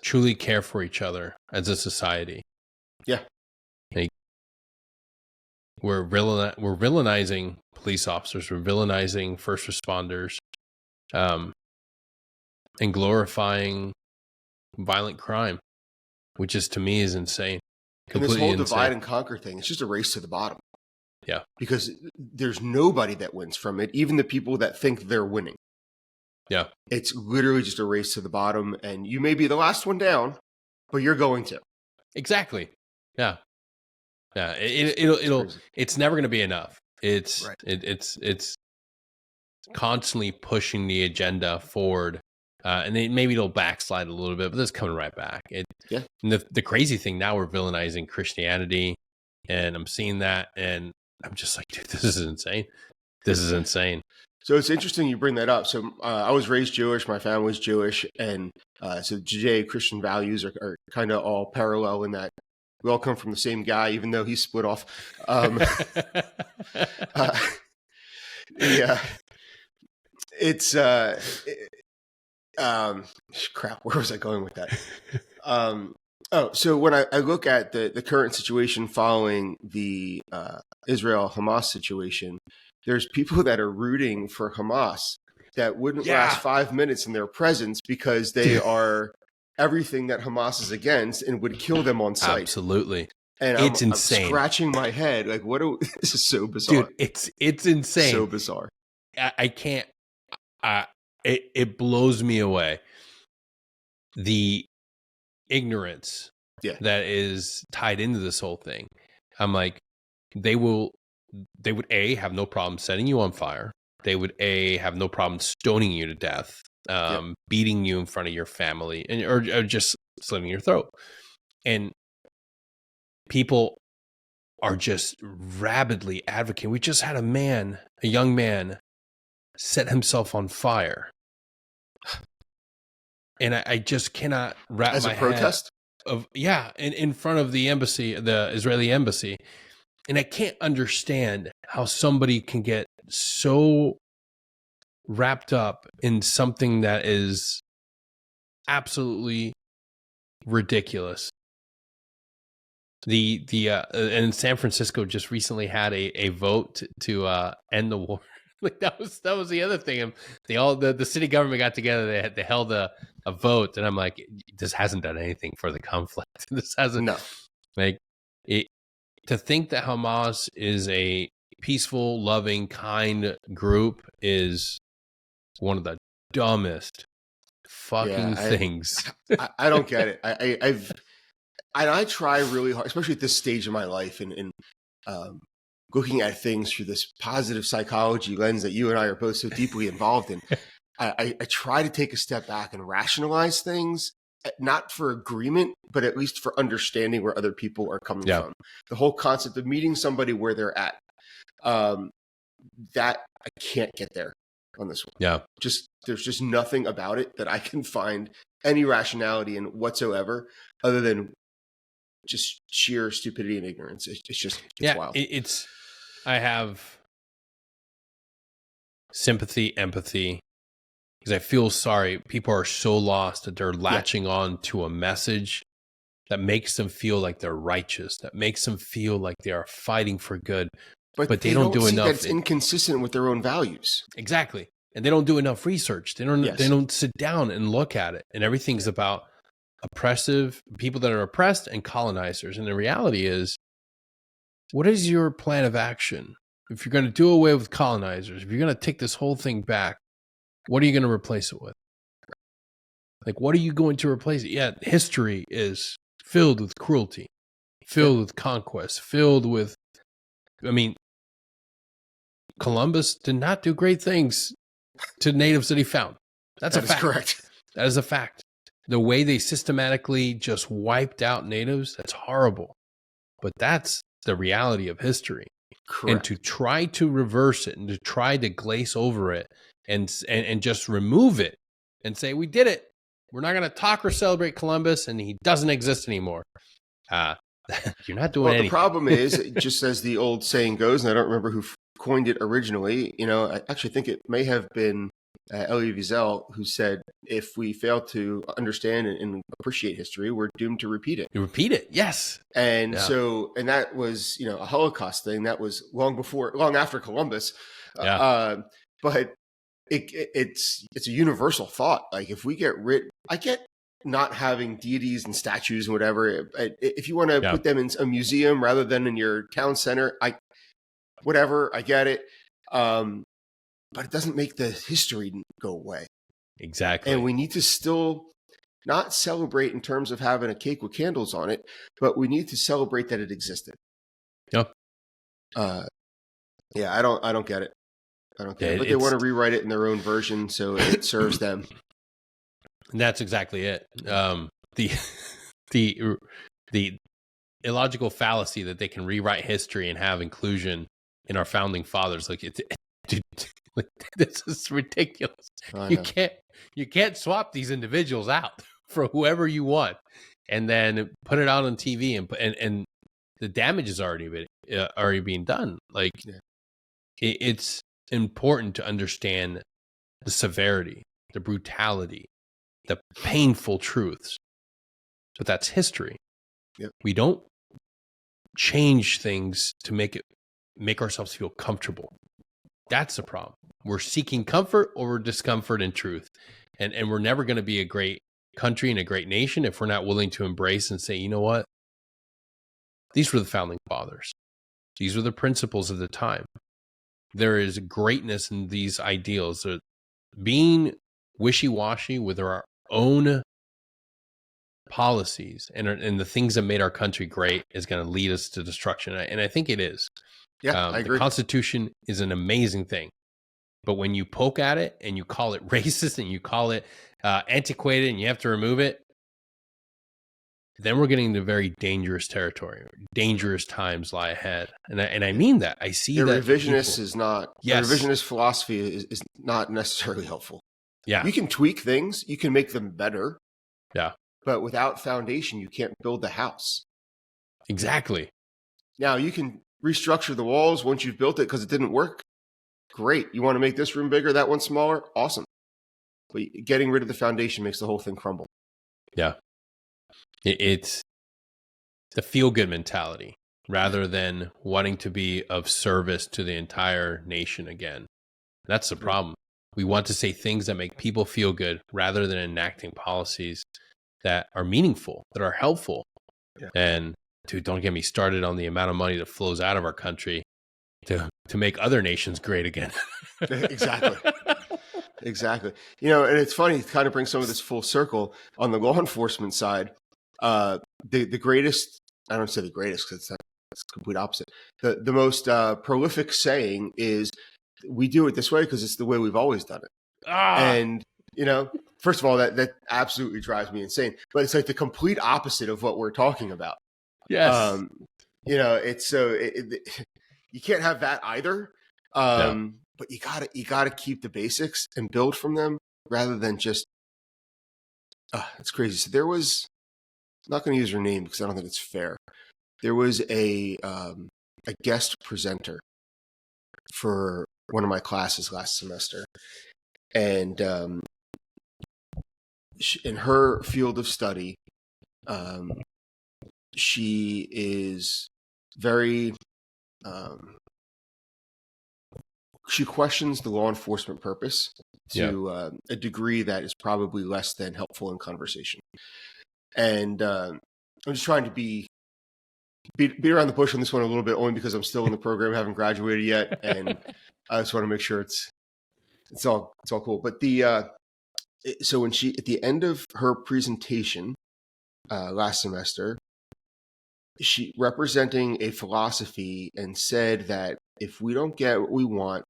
truly care for each other as a society. Yeah. Like, we're villainizing police officers. We're villainizing first responders, and glorifying violent crime, which to me is insane. And this whole divide and conquer thing, it's just a race to the bottom. Yeah. Because there's nobody that wins from it, even the people that think they're winning. Yeah. It's literally just a race to the bottom, and you may be the last one down, but you're going to. Exactly. Yeah. Yeah. It's never going to be enough. It's constantly pushing the agenda forward. And maybe it'll backslide a little bit, but it's coming right back. And the crazy thing now, we're villainizing Christianity, and I'm seeing that, and I'm just like, dude, this is insane. This is insane. So it's interesting you bring that up. So I was raised Jewish. My family's Jewish. And so Judeo-Christian values are kind of all parallel in that we all come from the same guy, even though he's split off. Yeah. It's crap, where was I going with that? So when I look at the current situation following the Israel-Hamas situation, there's people that are rooting for Hamas that wouldn't last 5 minutes in their presence, because they are everything that Hamas is against and would kill them on sight. Absolutely. And it's insane. I'm scratching my head. Like, this is so bizarre. Dude, it's insane. So bizarre. I can't, it blows me away. The ignorance that is tied into this whole thing. I'm like, they would have no problem setting you on fire, they would have no problem stoning you to death, beating you in front of your family, and or just slitting your throat. And people are just rabidly advocating. We just had a young man, set himself on fire, and I just cannot wrap as my a protest head of in front of the embassy, the Israeli embassy, and I can't understand how somebody can get so wrapped up in something that is absolutely ridiculous. And San Francisco just recently had a vote to end the war. Like that was the other thing. And the city government got together. They held a vote, and I'm like, this hasn't done anything for the conflict. This hasn't. No. Like it. To think that Hamas is a peaceful, loving, kind group is one of the dumbest fucking things. I don't get it. I try really hard, especially at this stage of my life, and looking at things through this positive psychology lens that you and I are both so deeply involved in. I try to take a step back and rationalize things, not for agreement, but at least for understanding where other people are coming from. The whole concept of meeting somebody where they're at, that I can't get there on this one. Yeah. There's just nothing about it that I can find any rationality in whatsoever, other than just sheer stupidity and ignorance. It's wild. I have sympathy, empathy, because I feel sorry. People are so lost that they're latching on to a message that makes them feel like they're righteous, that makes them feel like they are fighting for good. But they don't do enough. That's inconsistent with their own values. Exactly. And they don't do enough research. They don't sit down and look at it. And everything's about oppressive people that are oppressed and colonizers. And the reality is, what is your plan of action? If you're going to do away with colonizers, if you're going to take this whole thing back, what are you going to replace it with? Like, what are you going to replace it? Yeah, history is filled with cruelty, filled with conquest, filled with, Columbus did not do great things to natives that he found. That's a fact. Correct. That is a fact. The way they systematically just wiped out natives, that's horrible. But that's the reality of history. Correct. And to try to reverse it and to try to glaze over it and just remove it and say, we did it. We're not going to talk or celebrate Columbus and he doesn't exist anymore. You're not doing anything. The problem is, just as the old saying goes, and I don't remember who coined it originally, I actually think it may have been Elie Wiesel, who said, if we fail to understand and appreciate history, we're doomed to repeat it. You repeat it, yes. And and that was, a Holocaust thing. That was long after Columbus. But it's a universal thought. Like, if we get I get not having deities and statues and whatever. If you want to put them in a museum rather than in your town center, I get it. But it doesn't make the history go away. Exactly. And we need to still not celebrate in terms of having a cake with candles on it, but we need to celebrate that it existed. Yep. I don't get it. I don't get it. But they want to rewrite it in their own version so it serves them. And that's exactly it. The illogical fallacy that they can rewrite history and have inclusion in our founding fathers, this is ridiculous. You can't swap these individuals out for whoever you want, and then put it out on TV and the damage is already being done. It's important to understand the severity, the brutality, the painful truths. But that's history. Yep. We don't change things to make ourselves feel comfortable. That's the problem. We're seeking comfort over discomfort and truth. And we're never going to be a great country and a great nation if we're not willing to embrace and say, you know what? These were the founding fathers. These were the principles of the time. There is greatness in these ideals. Being wishy-washy with our own policies and the things that made our country great is going to lead us to destruction. And I think it is. Yeah, I agree. The Constitution is an amazing thing. But when you poke at it and you call it racist and you call it antiquated and you have to remove it, then we're getting into very dangerous territory. Dangerous times lie ahead. And I mean that. I see that revisionist is not, yes. revisionist philosophy is not necessarily helpful. Yeah. You can tweak things, you can make them better. Yeah. But without foundation, you can't build the house. Exactly. Now, you can restructure the walls once you've built it because it didn't work. Great. You want to make this room bigger, that one smaller? Awesome. But getting rid of the foundation makes the whole thing crumble. Yeah. It's the feel-good mentality rather than wanting to be of service to the entire nation again. That's the problem. We want to say things that make people feel good rather than enacting policies that are meaningful, that are helpful. Yeah. And dude, don't get me started on the amount of money that flows out of our country to make other nations great again. Exactly. Exactly. You know, and it's funny, to kind of bring some of this full circle on the law enforcement side. The greatest, I don't say the greatest because it's the complete opposite. The most prolific saying is, we do it this way because it's the way we've always done it. And, you know, first of all, that absolutely drives me insane. But it's like the complete opposite of what we're talking about. Yes. You know, it's so you can't have that either. But you gotta keep the basics and build from them rather than just. It's crazy. So there was, I'm not going to use her name because I don't think it's fair. There was a guest presenter for one of my classes last semester, and in her field of study, she is very. She questions the law enforcement purpose to a degree that is probably less than helpful in conversation. And I'm just trying to beat around the bush on this one a little bit, only because I'm still in the program, haven't graduated yet, and I just want to make sure it's all cool. But so when she, at the end of her presentation last semester, she representing a philosophy and said that if we don't get what we want,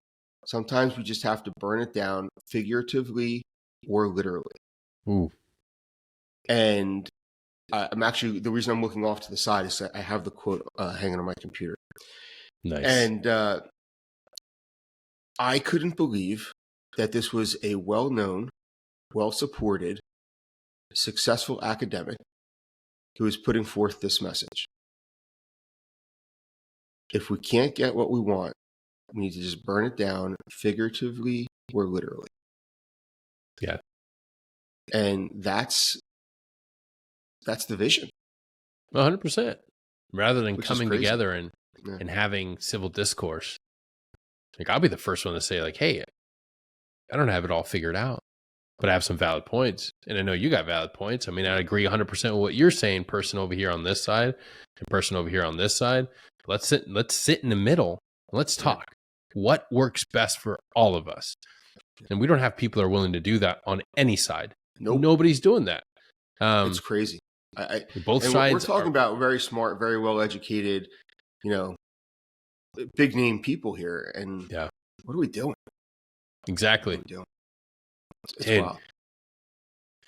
sometimes we just have to burn it down figuratively or literally. Ooh. And I'm actually, the reason I'm looking off to the side is that I have the quote hanging on my computer. Nice. And I couldn't believe that this was a well-known, well-supported, successful academic who is putting forth this message. If we can't get what we want, we need to just burn it down figuratively or literally. Yeah. And that's the vision. 100%. Rather than Which coming together and having civil discourse. Like, I'll be the first one to say, like, hey, I don't have it all figured out, but I have some valid points. And I know you got valid points. I mean, I agree 100% with what you're saying, person over here on this side and person over here on this side. Let's sit in the middle. Let's talk. What works best for all of us? And we don't have people that are willing to do that on any side. Nope. Nobody's doing that. It's crazy. Both sides. We're talking about very smart, very well educated, you know, big name people here. And what are we doing? Exactly. What are we doing? It's Dude, wild.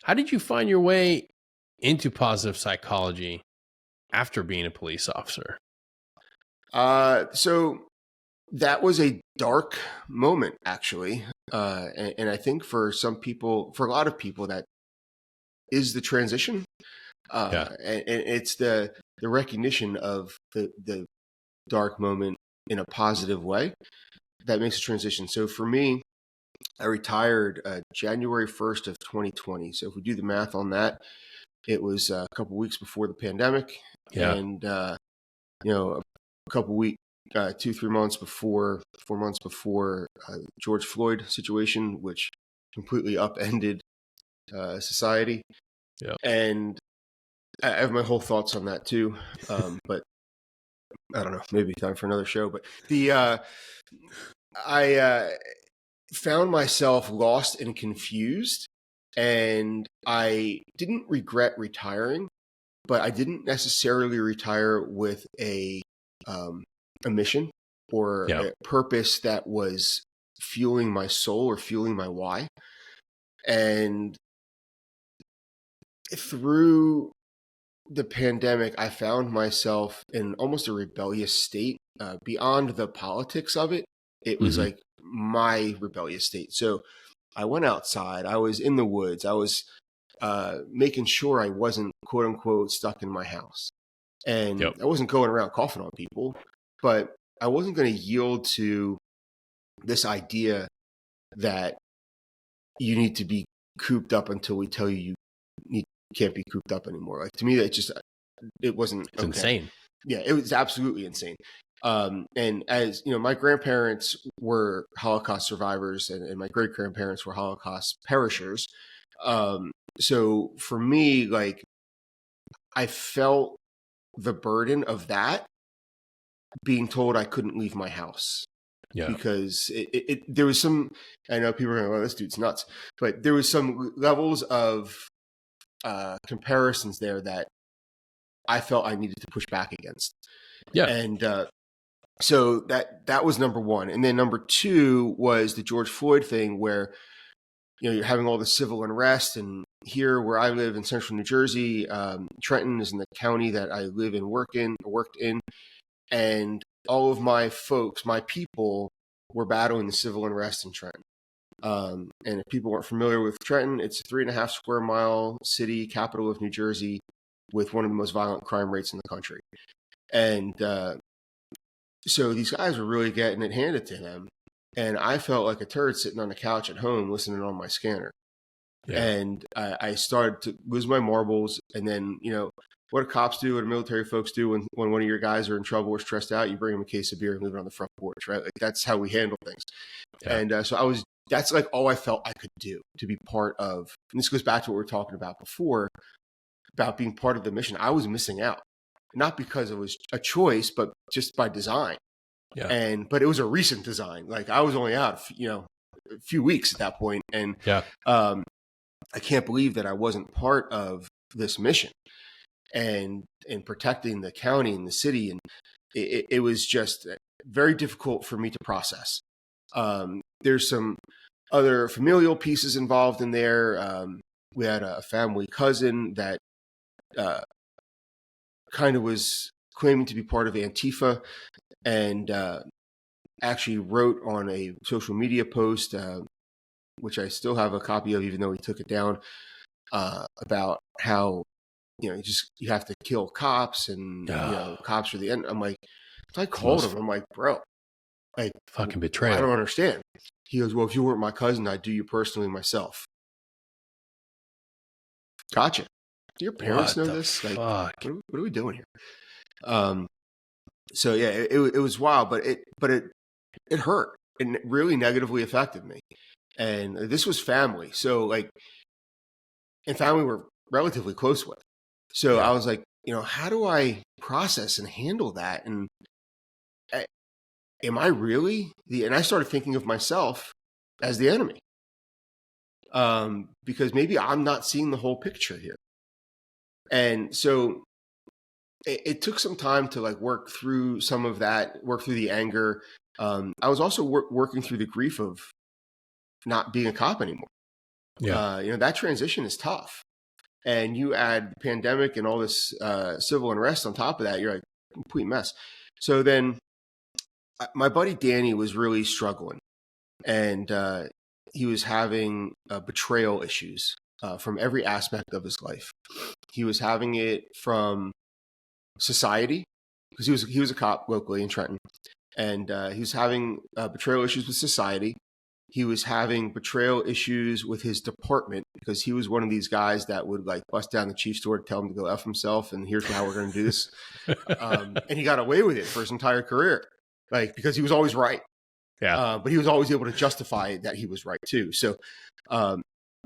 how did you find your way into positive psychology after being a police officer? So that was a dark moment, actually. And I think for some people, for a lot of people, that is the transition. And it's the recognition of the dark moment in a positive way that makes a transition. So for me, I retired January 1st of 2020. So if we do the math on that, it was a couple weeks before the pandemic. Yeah. And, you know, a couple weeks, 4 months before George Floyd situation, which completely upended society. Yeah. And I have my whole thoughts on that too. But I don't know, maybe time for another show. But I found myself lost and confused, and I didn't regret retiring, but I didn't necessarily retire with a mission or a purpose that was fueling my soul or fueling my why. And through the pandemic, I found myself in almost a rebellious state. Beyond the politics of it, it was like my rebellious state. So I went outside. I was in the woods. I was making sure I wasn't, quote unquote, stuck in my house. And I wasn't going around coughing on people, but I wasn't going to yield to this idea that you need to be cooped up until we tell you can't be cooped up anymore. Like, to me, it wasn't It's insane. Yeah, it was absolutely insane. And as you know, my grandparents were Holocaust survivors, and my great grandparents were Holocaust perishers. So for me, like, I felt the burden of that, being told I couldn't leave my house. Yeah. Because there was some, I know people are going, oh, this dude's nuts, but there was some levels of comparisons there that I felt I needed to push back against. Yeah. And so that was number one. And then number two was the George Floyd thing, where, you know, you're having all the civil unrest. And here where I live in central New Jersey, Trenton is in the county that I live and worked in. And all of my folks, my people, were battling the civil unrest in Trenton. And if people weren't familiar with Trenton, it's a 3.5 square mile city, capital of New Jersey, with one of the most violent crime rates in the country. And so these guys were really getting it handed to them. And I felt like a turd sitting on the couch at home listening on my scanner. Yeah. And I started to lose my marbles. And then, you know, what do cops do, what do military folks do when one of your guys are in trouble or stressed out? You bring them a case of beer and leave it on the front porch, right? Like, that's how we handle things. Yeah. And so that's like all I felt I could do to be part of. And this goes back to what we were talking about before, about being part of the mission. I was missing out, not because it was a choice, but just by design. Yeah. But it was a recent design. Like, I was only out, a few weeks at that point. And yeah. I can't believe that I wasn't part of this mission and protecting the county and the city. And it was just very difficult for me to process. There's some other familial pieces involved in there. We had a family cousin that kind of was claiming to be part of Antifa, and actually wrote on a social media post, which I still have a copy of, even though he took it down, about how, you have to kill cops, and cops are the end. I'm like, I called him. I'm like, bro, like, fucking betrayal. I don't understand. He goes, well, if you weren't my cousin, I'd do you personally myself. Gotcha. Do your parents know this? Like, what are we doing here? So yeah, it was wild, but it hurt, and it really negatively affected me. And this was family. So, like, and family we're relatively close with. So yeah. I was like, how do I process and handle that? And am I really and I started thinking of myself as the enemy. Because maybe I'm not seeing the whole picture here. And so it took some time to, like, work through some of that, work through the anger. I was also working through the grief of not being a cop anymore. Yeah. That transition is tough. And you add the pandemic and all this civil unrest on top of that, you're like, complete mess. So then my buddy Danny was really struggling, and he was having betrayal issues from every aspect of his life. He was having it from society, because he was a cop locally in Trenton, and he was having betrayal issues with society. He was having betrayal issues with his department, because he was one of these guys that would, like, bust down the chief's door to tell him to go F himself, and here's how we're going to do this. And he got away with it for his entire career, like, because he was always right. Yeah. But he was always able to justify that he was right too. So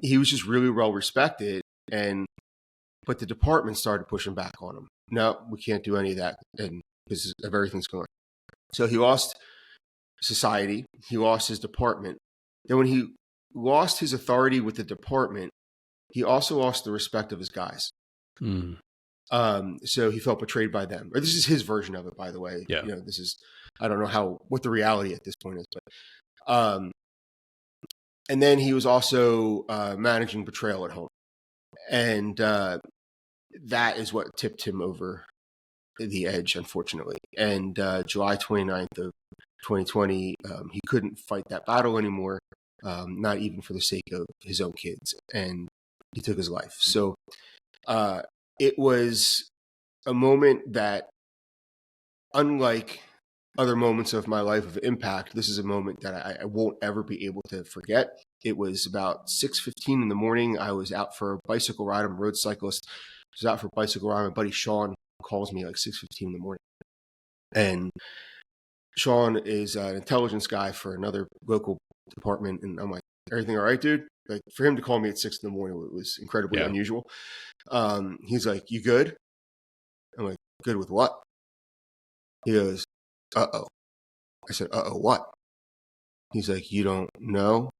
he was just really well respected, but the department started pushing back on him. No, we can't do any of that, and because of everything's going on. So he lost society. He lost his department. Then when he lost his authority with the department, he also lost the respect of his guys. Mm. So he felt betrayed by them. Or this is his version of it, by the way. Yeah. This is, I don't know what the reality at this point is, but And then he was also managing betrayal at home. And that is what tipped him over the edge, unfortunately. And July 29th of 2020, he couldn't fight that battle anymore, not even for the sake of his own kids. And he took his life. So it was a moment that, unlike other moments of my life of impact, this is a moment that I won't ever be able to forget. It was about 6:15 in the morning. I was out for a bicycle ride. I'm a road cyclist. I was out for a bicycle ride. My buddy Sean calls me like 6:15 in the morning. And Sean is an intelligence guy for another local department. And I'm like, everything all right, dude? Like, for him to call me at 6 in the morning, it was incredibly unusual. He's like, you good? I'm like, good with what? He goes, uh-oh. I said, uh-oh, what? He's like, you don't know?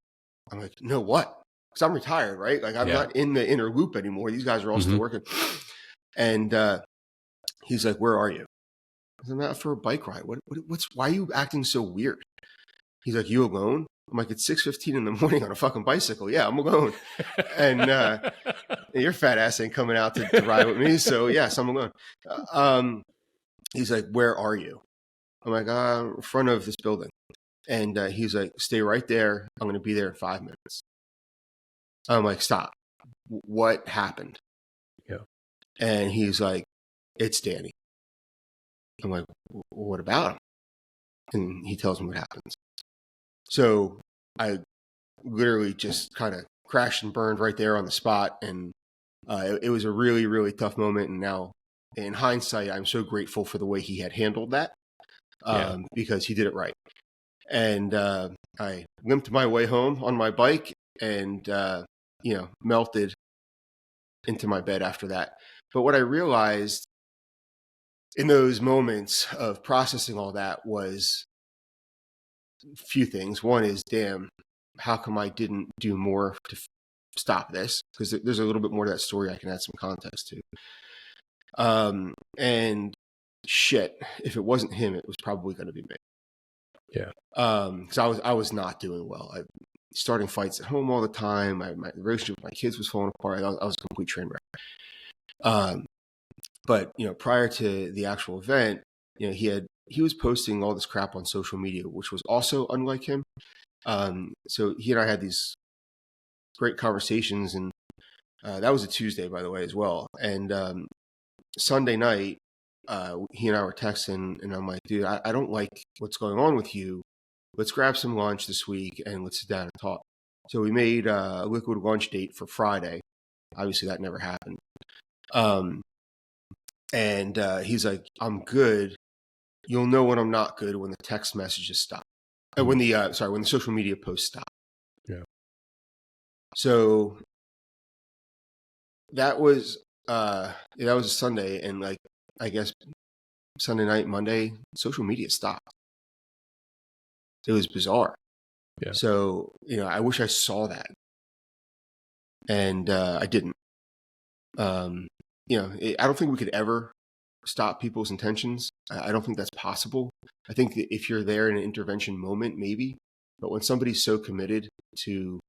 I'm like, no, what? Because I'm retired, right? Like, I'm not in the inner loop anymore. These guys are all still working. And he's like, where are you? I said, I'm out for a bike ride. Why are you acting so weird? He's like, you alone? I'm like, it's 6:15 in the morning on a fucking bicycle. Yeah, I'm alone. And your fat ass ain't coming out to ride with me. So yes, I'm alone. He's like, where are you? I'm like, in front of this building. And he's like, stay right there. I'm going to be there in 5 minutes. I'm like, stop. What happened? Yeah. And he's like, it's Danny. I'm like, what about him? And he tells me what happens. So I literally just kind of crashed and burned right there on the spot. And it was a really, really tough moment. And now, in hindsight, I'm so grateful for the way he had handled that because he did it right. And I limped my way home on my bike and, melted into my bed after that. But what I realized in those moments of processing all that was a few things. One is, damn, how come I didn't do more to stop this? Because there's a little bit more to that story I can add some context to. And shit, if it wasn't him, it was probably going to be me. Yeah. Because I was not doing well. Starting fights at home all the time. My relationship with my kids was falling apart. I was a complete train wreck. But prior to the actual event, he was posting all this crap on social media, which was also unlike him. So he and I had these great conversations, and that was a Tuesday, by the way, as well. And Sunday night, he and I were texting, and I'm like, dude, I don't like what's going on with you. Let's grab some lunch this week and let's sit down and talk. So we made a liquid lunch date for Friday. Obviously, that never happened. And he's like, I'm good. You'll know when I'm not good when the text messages stop. When the social media posts stop. Yeah. So that was a Sunday, and like, I guess Sunday night, Monday, social media stopped. It was bizarre. Yeah. So, I wish I saw that. And I didn't. I don't think we could ever stop people's intentions. I don't think that's possible. I think that if you're there in an intervention moment, maybe. But when somebody's so committed to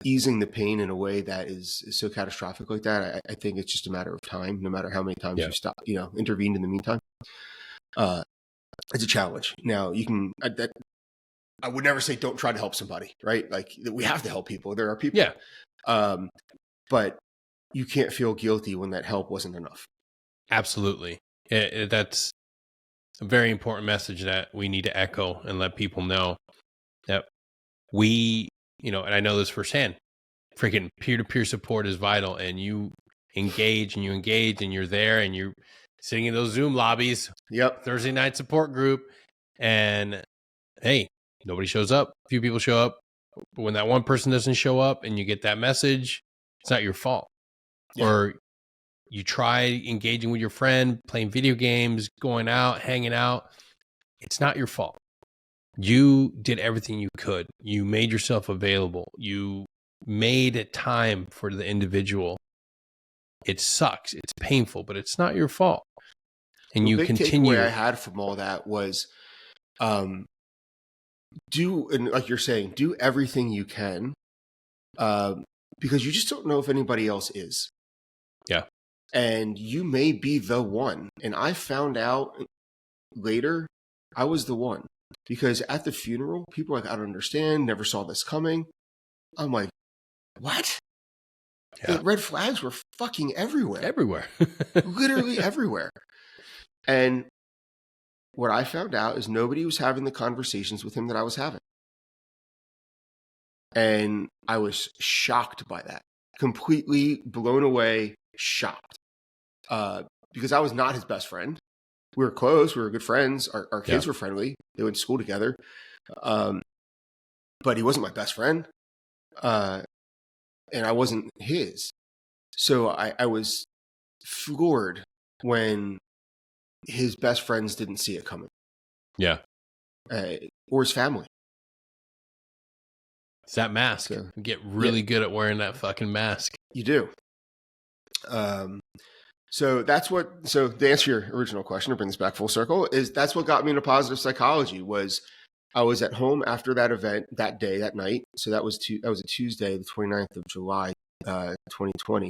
easing the pain in a way that is so catastrophic like that, I think it's just a matter of time, no matter how many times you stop, intervened in the meantime. It's a challenge. Now, you can, I would never say don't try to help somebody, right? Like, we have to help people. There are people. Yeah. But you can't feel guilty when that help wasn't enough. Absolutely. That's a very important message that we need to echo and let people know that we, and I know this firsthand, freaking peer-to-peer support is vital, and you engage and you're there and you're sitting in those Zoom lobbies. Yep. Thursday night support group, and hey, nobody shows up. A few people show up. But when that one person doesn't show up and you get that message, it's not your fault. Yeah. Or you try engaging with your friend, playing video games, going out, hanging out. It's not your fault. You did everything you could. You made yourself available. You made time for the individual. It sucks. It's painful, but it's not your fault. And the you big continue. Takeaway I had from all that was, and like you're saying, do everything you can, because you just don't know if anybody else is. Yeah. And you may be the one. And I found out later I was the one, because at the funeral, people were like, I don't understand, never saw this coming. I'm like, what? Yeah. The red flags were fucking everywhere. Everywhere. Literally everywhere. And what I found out is nobody was having the conversations with him that I was having. And I was shocked by that. Completely blown away, shocked. Because I was not his best friend. We were close. We were good friends. Our kids were friendly. They went to school together. But he wasn't my best friend. And I wasn't his. So I was floored when his best friends didn't see it coming. Yeah. Or his family. It's that mask. So, you get really good at wearing that fucking mask. You do. So to answer your original question, to bring this back full circle, that's what got me into positive psychology. Was I was at home after that event that day, that night. So that was a Tuesday, the 29th of July, 2020.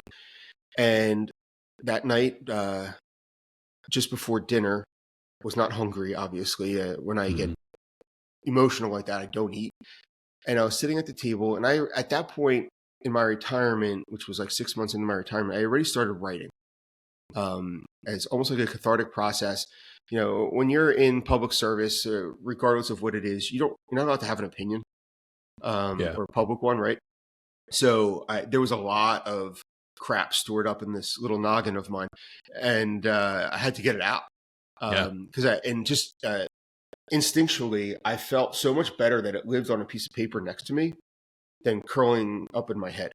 And that night, just before dinner, was not hungry, obviously. When I get emotional like that, I don't eat. And I was sitting at the table, and at that point in my retirement, which was like 6 months into my retirement, I already started writing. As almost like a cathartic process. When you're in public service, regardless of what it is, you're not allowed to have an opinion, or a public one, right? So there was a lot of crap stored up in this little noggin of mine, and I had to get it out. Because instinctually, I felt so much better that it lived on a piece of paper next to me than curling up in my head.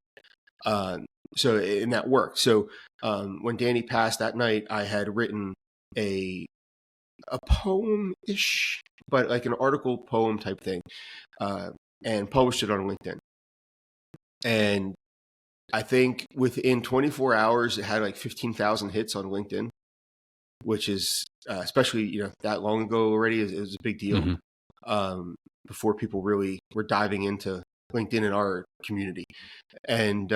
So and that worked. So when Danny passed that night, I had written a poem-ish, but like an article poem type thing, and published it on LinkedIn. And I think within 24 hours, it had like 15,000 hits on LinkedIn, which is, especially, that long ago already, it was a big deal. Before people really were diving into LinkedIn in our community. And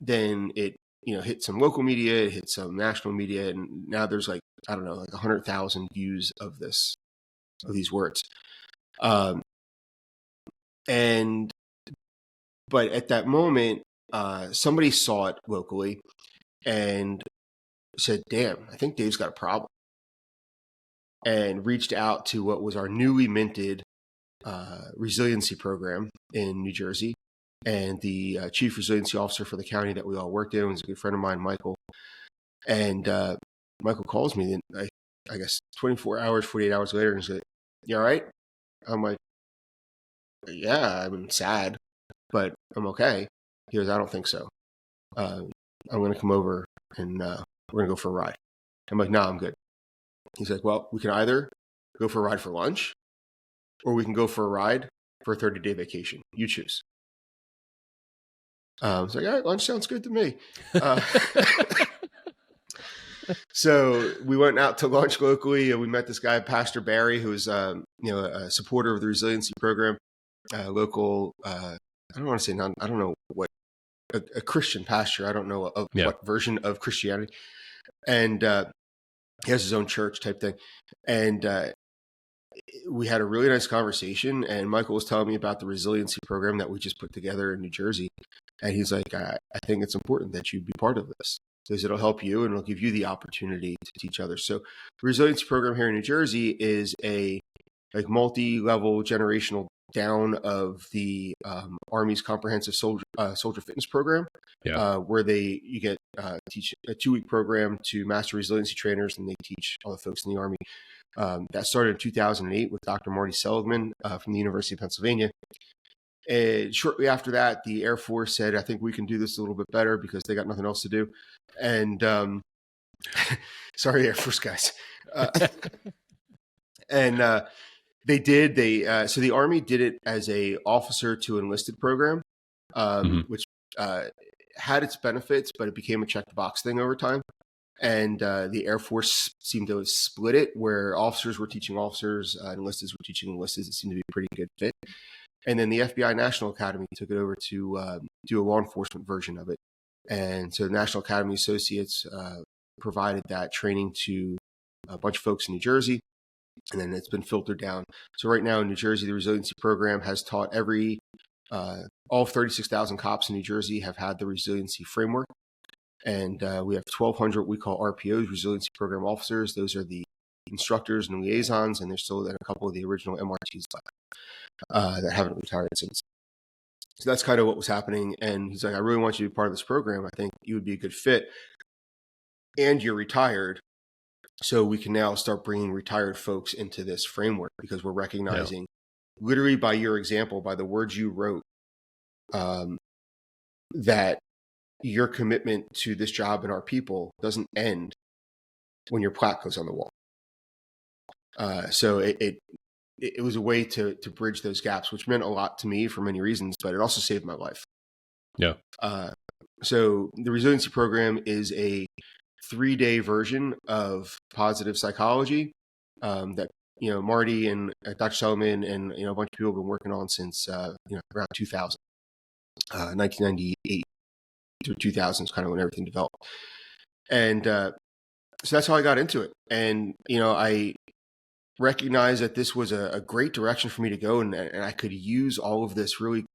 then it, hit some local media, it hit some national media, and now there's like 100,000 views of these words. But at that moment, somebody saw it locally and said, damn, I think Dave's got a problem. And reached out to what was our newly minted resiliency program in New Jersey. And the chief resiliency officer for the county that we all worked in was a good friend of mine, Michael. And Michael calls me, and I guess 24 hours, 48 hours later, and said, "You all right?" I'm like, "Yeah, I'm sad, but I'm okay." He goes, "I don't think so. I'm going to come over and we're going to go for a ride." I'm like, "No, I'm good." He's like, "Well, we can either go for a ride for lunch, or we can go for a ride for a 30-day vacation. You choose." It's like, all right, lunch sounds good to me. So we went out to lunch locally, and we met this guy, Pastor Barry, who's a supporter of the resiliency program, local. I don't want to say I don't know what a Christian pastor. I don't know what version of Christianity, and he has his own church type thing. And we had a really nice conversation, and Michael was telling me about the resiliency program that we just put together in New Jersey. And he's like, I think it's important that you be part of this, because it'll help you and it'll give you the opportunity to teach others. So the resiliency program here in New Jersey is a multi-level generational down of the Army's comprehensive soldier fitness program, where you get teach a 2-week program to master resiliency trainers, and they teach all the folks in the Army. That started in 2008 with Dr. Marty Seligman from the University of Pennsylvania. And shortly after that, the Air Force said, I think we can do this a little bit better, because they got nothing else to do. And sorry, Air Force guys. And they did. So the Army did it as a officer to enlisted program, which had its benefits, but it became a check the box thing over time. And the Air Force seemed to have split it, where officers were teaching officers, enlisted were teaching enlisted. It seemed to be a pretty good fit. And then the FBI National Academy took it over to do a law enforcement version of it. And so the National Academy Associates provided that training to a bunch of folks in New Jersey, and then it's been filtered down. So right now in New Jersey, the resiliency program has taught all 36,000 cops in New Jersey have had the resiliency framework. And we have 1,200 we call RPOs, resiliency program officers. Those are the instructors and liaisons, and there's still a couple of the original MRTs left that haven't retired since. So that's kind of what was happening. And he's like, I really want you to be part of this program. I think you would be a good fit. And you're retired. So we can now start bringing retired folks into this framework, because we're recognizing literally by your example, by the words you wrote, that your commitment to this job and our people doesn't end when your plaque goes on the wall. So it was a way to bridge those gaps, which meant a lot to me for many reasons, but it also saved my life. Yeah. So the resiliency program is a 3-day version of positive psychology that Marty and Dr. Solomon and a bunch of people have been working on since around 2000, 1998 through 2000 is kind of when everything developed. And so that's how I got into it. And I recognized that this was a great direction for me to go, and I could use all of this really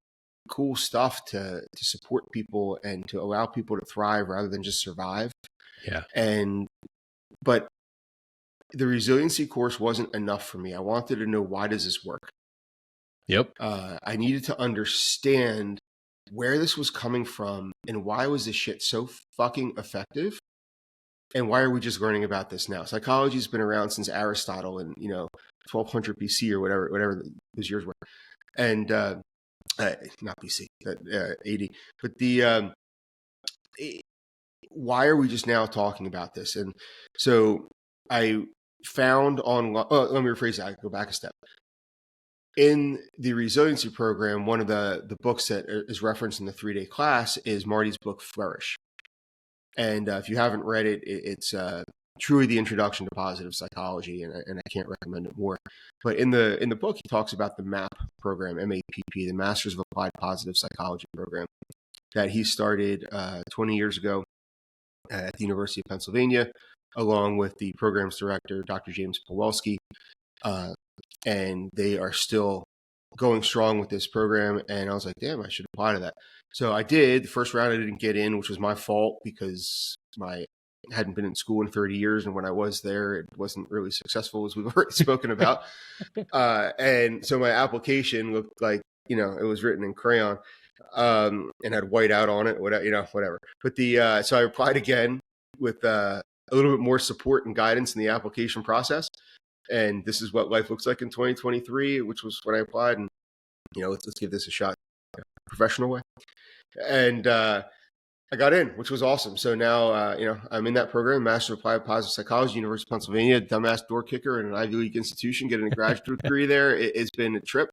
cool stuff to support people and to allow people to thrive rather than just survive. Yeah. But the resiliency course wasn't enough for me. I wanted to know, why does this work? Yep. I needed to understand where this was coming from and why was this shit so fucking effective. And why are we just learning about this now? Psychology's been around since Aristotle in 1200 BC or whatever those years were, and not BC, AD. But why are we just now talking about this? And so I found online. Let me rephrase that. I go back a step. In the resiliency program, one of the books that is referenced in the 3-day class is Marty's book, Flourish. And if you haven't read it, it's truly the introduction to positive psychology, and I can't recommend it more. But in the book, he talks about the MAPP program, MAPP, the Masters of Applied Positive Psychology program, that he started 20 years ago at the University of Pennsylvania, along with the program's director, Dr. James Pawelski. And they are still going strong with this program. And I was like, damn, I should apply to that. So I did. The first round I didn't get in, which was my fault, because I hadn't been in school in 30 years. And when I was there, it wasn't really successful, as we've already spoken about. And so my application looked like, it was written in crayon and had white out on it, whatever. But so I applied again with a little bit more support and guidance in the application process. And this is what life looks like in 2023, which was when I applied. And, let's give this a shot, professional way. And I got in, which was awesome. So now, I'm in that program, Master of Applied Positive Psychology, University of Pennsylvania, dumbass door kicker in an Ivy League institution, getting a graduate degree there. It's been a trip.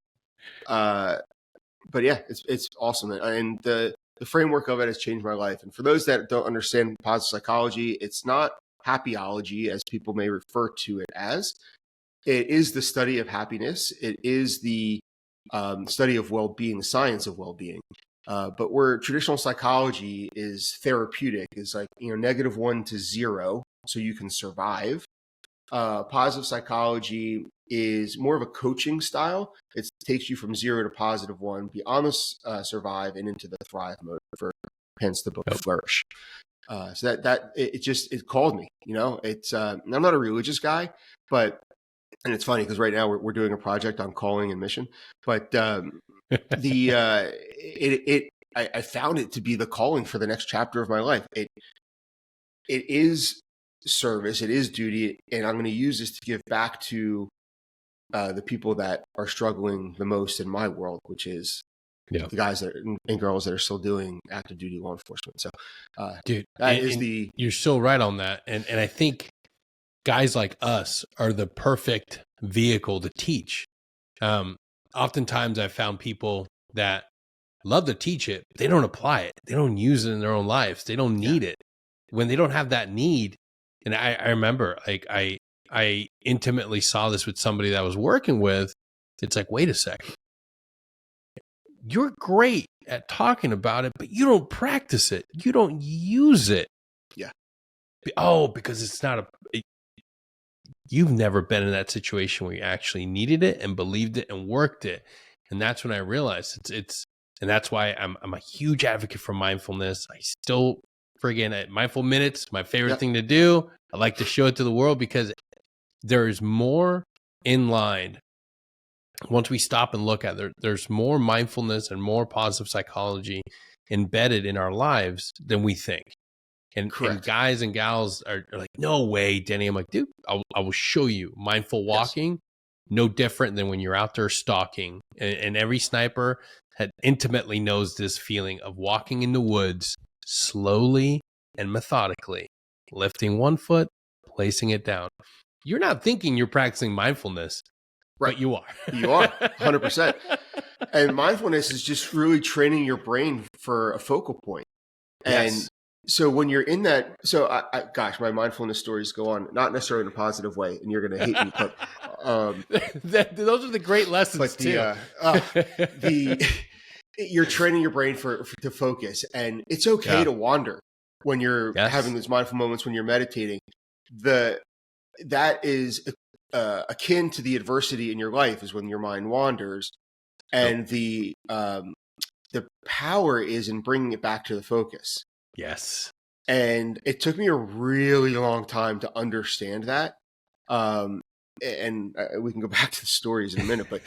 But yeah, it's awesome. And the framework of it has changed my life. And for those that don't understand positive psychology, it's not happyology, as people may refer to it as. It is the study of happiness. It is the study of well-being, the science of well-being. But where traditional psychology is therapeutic, is like, -1 to 0, so you can survive. Positive psychology is more of a coaching style. It takes you from 0 to +1, beyond the survive and into the thrive mode, hence the book Flourish. So that it called me. I'm not a religious guy, but. And it's funny because right now we're doing a project on calling and mission, but I found it to be the calling for the next chapter of my life. It is service, it is duty, and I'm going to use this to give back to the people that are struggling the most in my world, which is the guys and girls that are still doing active duty law enforcement. So, dude, you're so right on that, and I think guys like us are the perfect vehicle to teach. Oftentimes I've found people that love to teach it. They don't apply it. They don't use it in their own lives. They don't need it. When they don't have that need, And I remember, like, I intimately saw this with somebody that I was working with. It's like, wait a second. You're great at talking about it, but you don't practice it. You don't use it. Yeah. Oh, because it's not you've never been in that situation where you actually needed it and believed it and worked it. And that's when I realized and that's why I'm a huge advocate for mindfulness. I still, mindful minutes, my favorite thing to do. I like to show it to the world because there is more in line. Once we stop and look at it, there's more mindfulness and more positive psychology embedded in our lives than we think. And guys and gals are like, no way, Denny. I'm like, dude, I will show you. Mindful walking, no different than when you're out there stalking. And every sniper intimately knows this feeling of walking in the woods slowly and methodically, lifting one foot, placing it down. You're not thinking you're practicing mindfulness, but you are. You are, 100%. And mindfulness is just really training your brain for a focal point. And so when you're in that, gosh, my mindfulness stories go on, not necessarily in a positive way, and you're going to hate me, but those are the great lessons too. You're training your brain to focus, and it's okay to wander when you're having those mindful moments when you're meditating. That is akin to the adversity in your life is when your mind wanders, and the power is in bringing it back to the focus. Yes. And it took me a really long time to understand that. And we can go back to the stories in a minute, but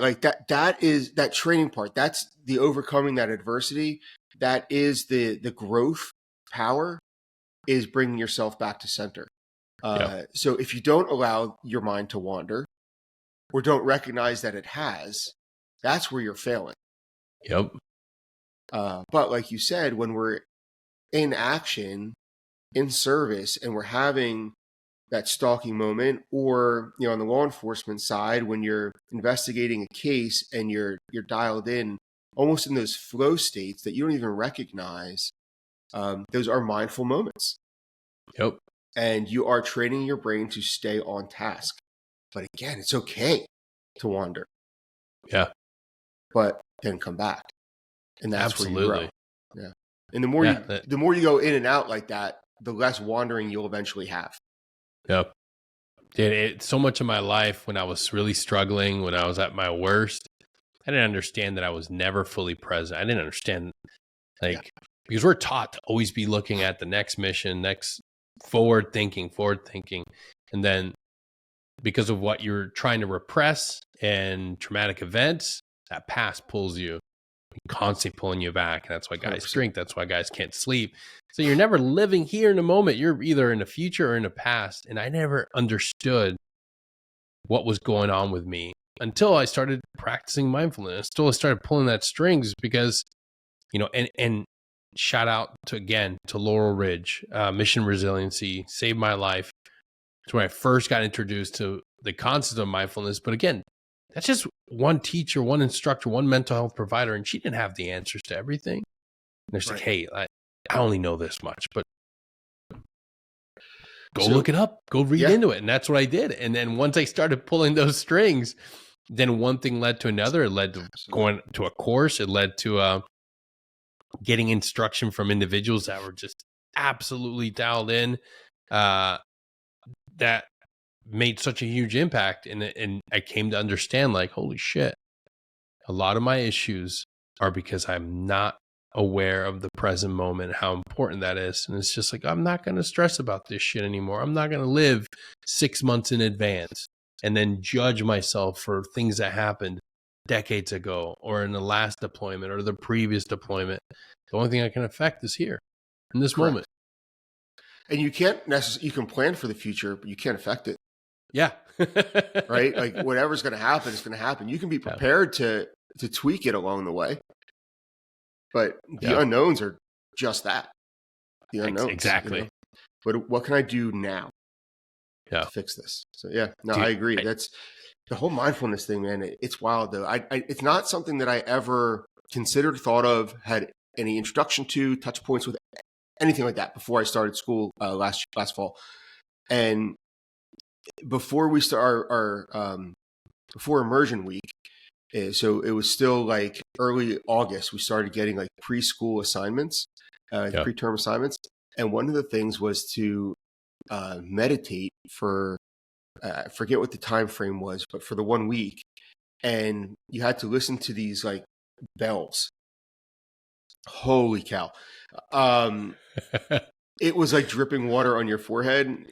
like that is that training part. That's the overcoming that adversity. That is the growth power, is bringing yourself back to center. So if you don't allow your mind to wander or don't recognize that it has, that's where you're failing. Yep. But like you said, when we're in action, in service, and we're having that stalking moment, or on the law enforcement side, when you're investigating a case and you're dialed in, almost in those flow states that you don't even recognize, those are mindful moments. Yep. And you are training your brain to stay on task. But again, it's okay to wander. Yeah. But then come back. And that's absolutely where you grow. Yeah. And the more you go in and out like that, the less wandering you'll eventually have. Yep. So much of my life when I was really struggling, when I was at my worst, I didn't understand that I was never fully present. I didn't understand, because we're taught to always be looking at the next mission, next forward thinking. And then because of what you're trying to repress and traumatic events, that past pulls you, constantly pulling you back. And that's why guys 100%. Drink. That's why guys can't sleep. So you're never living here in the moment. You're either in the future or in the past. And I never understood what was going on with me until I started practicing mindfulness, until I started pulling that strings, because, and shout out to Laurel Ridge, Mission Resiliency, saved my life. It's when I first got introduced to the concept of mindfulness. But again, that's just one teacher, one instructor, one mental health provider, and she didn't have the answers to everything. And they're just like, hey, I only know this much, but go look it up, go read into it. And that's what I did. And then once I started pulling those strings, then one thing led to another. It led to going to a course. It led to getting instruction from individuals that were just absolutely dialed in, that made such a huge impact. And I came to understand, like, holy shit, a lot of my issues are because I'm not aware of the present moment, how important that is. And it's just like, I'm not going to stress about this shit anymore. I'm not going to live 6 months in advance and then judge myself for things that happened decades ago or in the last deployment or the previous deployment. The only thing I can affect is here in this moment. And you can't necessarily, you can plan for the future, but you can't affect it. Yeah. Right? Like whatever's going to happen is going to happen. You can be prepared to tweak it along the way. But the unknowns are just that. The unknowns. Exactly. But what can I do now to fix this? So I agree. That's the whole mindfulness thing, man. It's wild though. It's not something that I ever considered, thought of, had any introduction to, touch points with anything like that before I started school last fall. And before we start before immersion week, so it was still like early August, we started getting like preschool assignments, preterm assignments. And one of the things was to meditate for, I forget what the time frame was, but for the 1 week. And you had to listen to these like bells. Holy cow. It was like dripping water on your forehead.